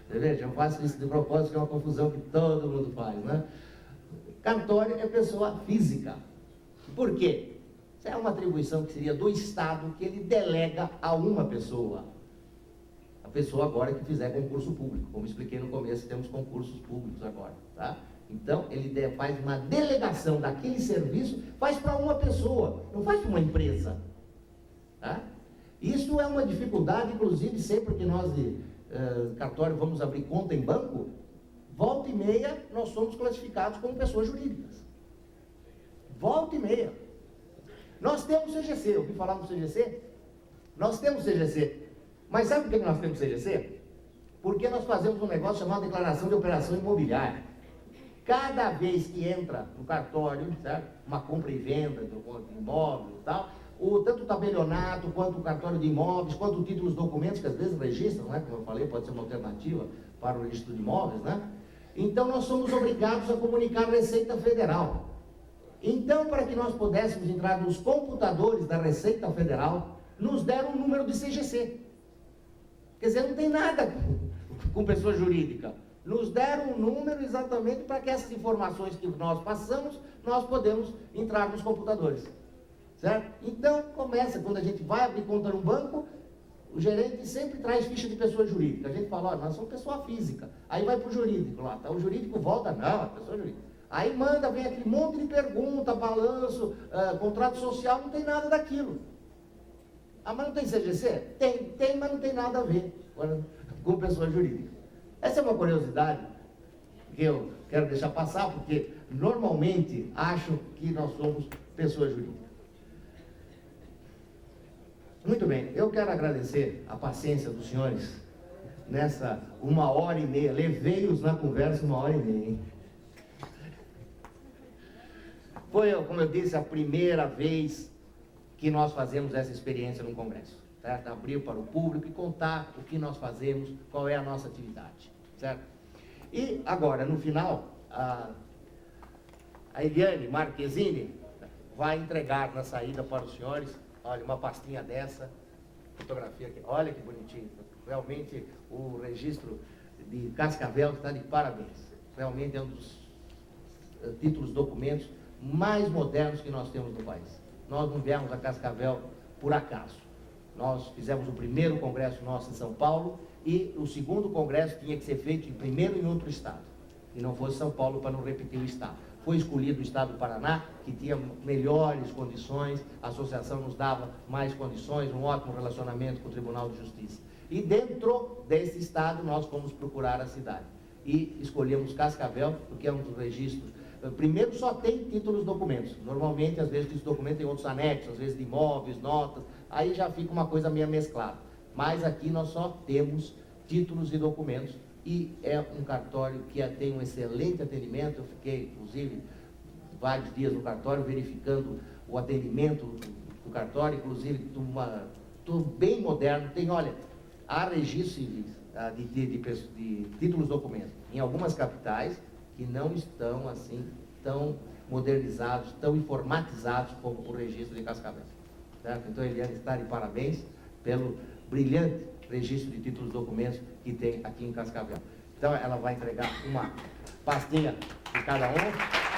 Veja, eu faço isso de propósito, que é uma confusão que todo mundo faz, né? Cartório é pessoa física. Por quê? Isso é uma atribuição que seria do Estado, que ele delega a uma pessoa. A pessoa agora que fizer concurso público. Como expliquei no começo, temos concursos públicos agora, tá? Então, ele faz uma delegação daquele serviço, faz para uma pessoa, não faz para uma empresa. Tá? Isso é uma dificuldade, inclusive, sempre que nós de cartório vamos abrir conta em banco, volta e meia nós somos classificados como pessoas jurídicas. Volta e meia. Nós temos CGC, ouvi falar no CGC? Nós temos CGC. Mas sabe por que nós temos CGC? Porque nós fazemos um negócio chamado Declaração de Operação Imobiliária. Cada vez que entra no cartório, certo? Uma compra e venda de imóvel e tal, tanto o tabelionato, quanto o cartório de imóveis, quanto o título dos documentos, que às vezes registram, né? Como eu falei, pode ser uma alternativa para o registro de imóveis, né? Então nós somos obrigados a comunicar a Receita Federal. Então, para que nós pudéssemos entrar nos computadores da Receita Federal, nos deram um número de CGC. Quer dizer, não tem nada com pessoa jurídica. Nos deram um número exatamente para que essas informações que nós passamos, nós podemos entrar nos computadores. Certo? Então, começa, quando a gente vai abrir conta no banco, o gerente sempre traz ficha de pessoa jurídica. A gente fala, olha, nós somos pessoa física. Aí vai para o jurídico lá, tá? O jurídico volta, não, é pessoa jurídica. Aí manda, vem aquele monte de pergunta, balanço, contrato social, não tem nada daquilo. Ah, mas não tem CGC? Tem, mas não tem nada a ver com pessoa jurídica. Essa é uma curiosidade que eu quero deixar passar, porque normalmente acho que nós somos pessoas jurídicas. Muito bem, eu quero agradecer a paciência dos senhores nessa 1h30. Levei-os na conversa 1h30, hein? Foi, como eu disse, a primeira vez que nós fazemos essa experiência no Congresso, certo? Abrir para o público e contar o que nós fazemos, qual é a nossa atividade, certo? E agora, no final, a Eliane Marquezine vai entregar na saída para os senhores, olha, uma pastinha dessa, fotografia aqui, olha que bonitinho, realmente o registro de Cascavel está de parabéns, realmente é um dos títulos, documentos mais modernos que nós temos no país. Nós não viemos a Cascavel por acaso. Nós fizemos o primeiro congresso nosso em São Paulo e o segundo congresso tinha que ser feito primeiro em outro estado, e não fosse São Paulo para não repetir o estado. Foi escolhido o estado do Paraná, que tinha melhores condições, a associação nos dava mais condições, um ótimo relacionamento com o Tribunal de Justiça. E dentro desse estado nós fomos procurar a cidade. E escolhemos Cascavel, porque é um dos registros. Primeiro só tem títulos e documentos. Normalmente, às vezes, esse documento tem outros anexos, às vezes de imóveis, notas. Aí já fica uma coisa meio mesclada. Mas aqui nós só temos títulos e documentos. E é um cartório que tem um excelente atendimento. Eu fiquei, inclusive, vários dias no cartório verificando o atendimento do cartório, inclusive tudo bem moderno. Tem, olha, há registros civis de títulos e documentos em algumas capitais que não estão assim tão modernizados, tão informatizados como o registro de Cascavel. Certo? Então, Eliane está de parabéns pelo brilhante registro de títulos e documentos que tem aqui em Cascavel. Então, ela vai entregar uma pastinha de cada um.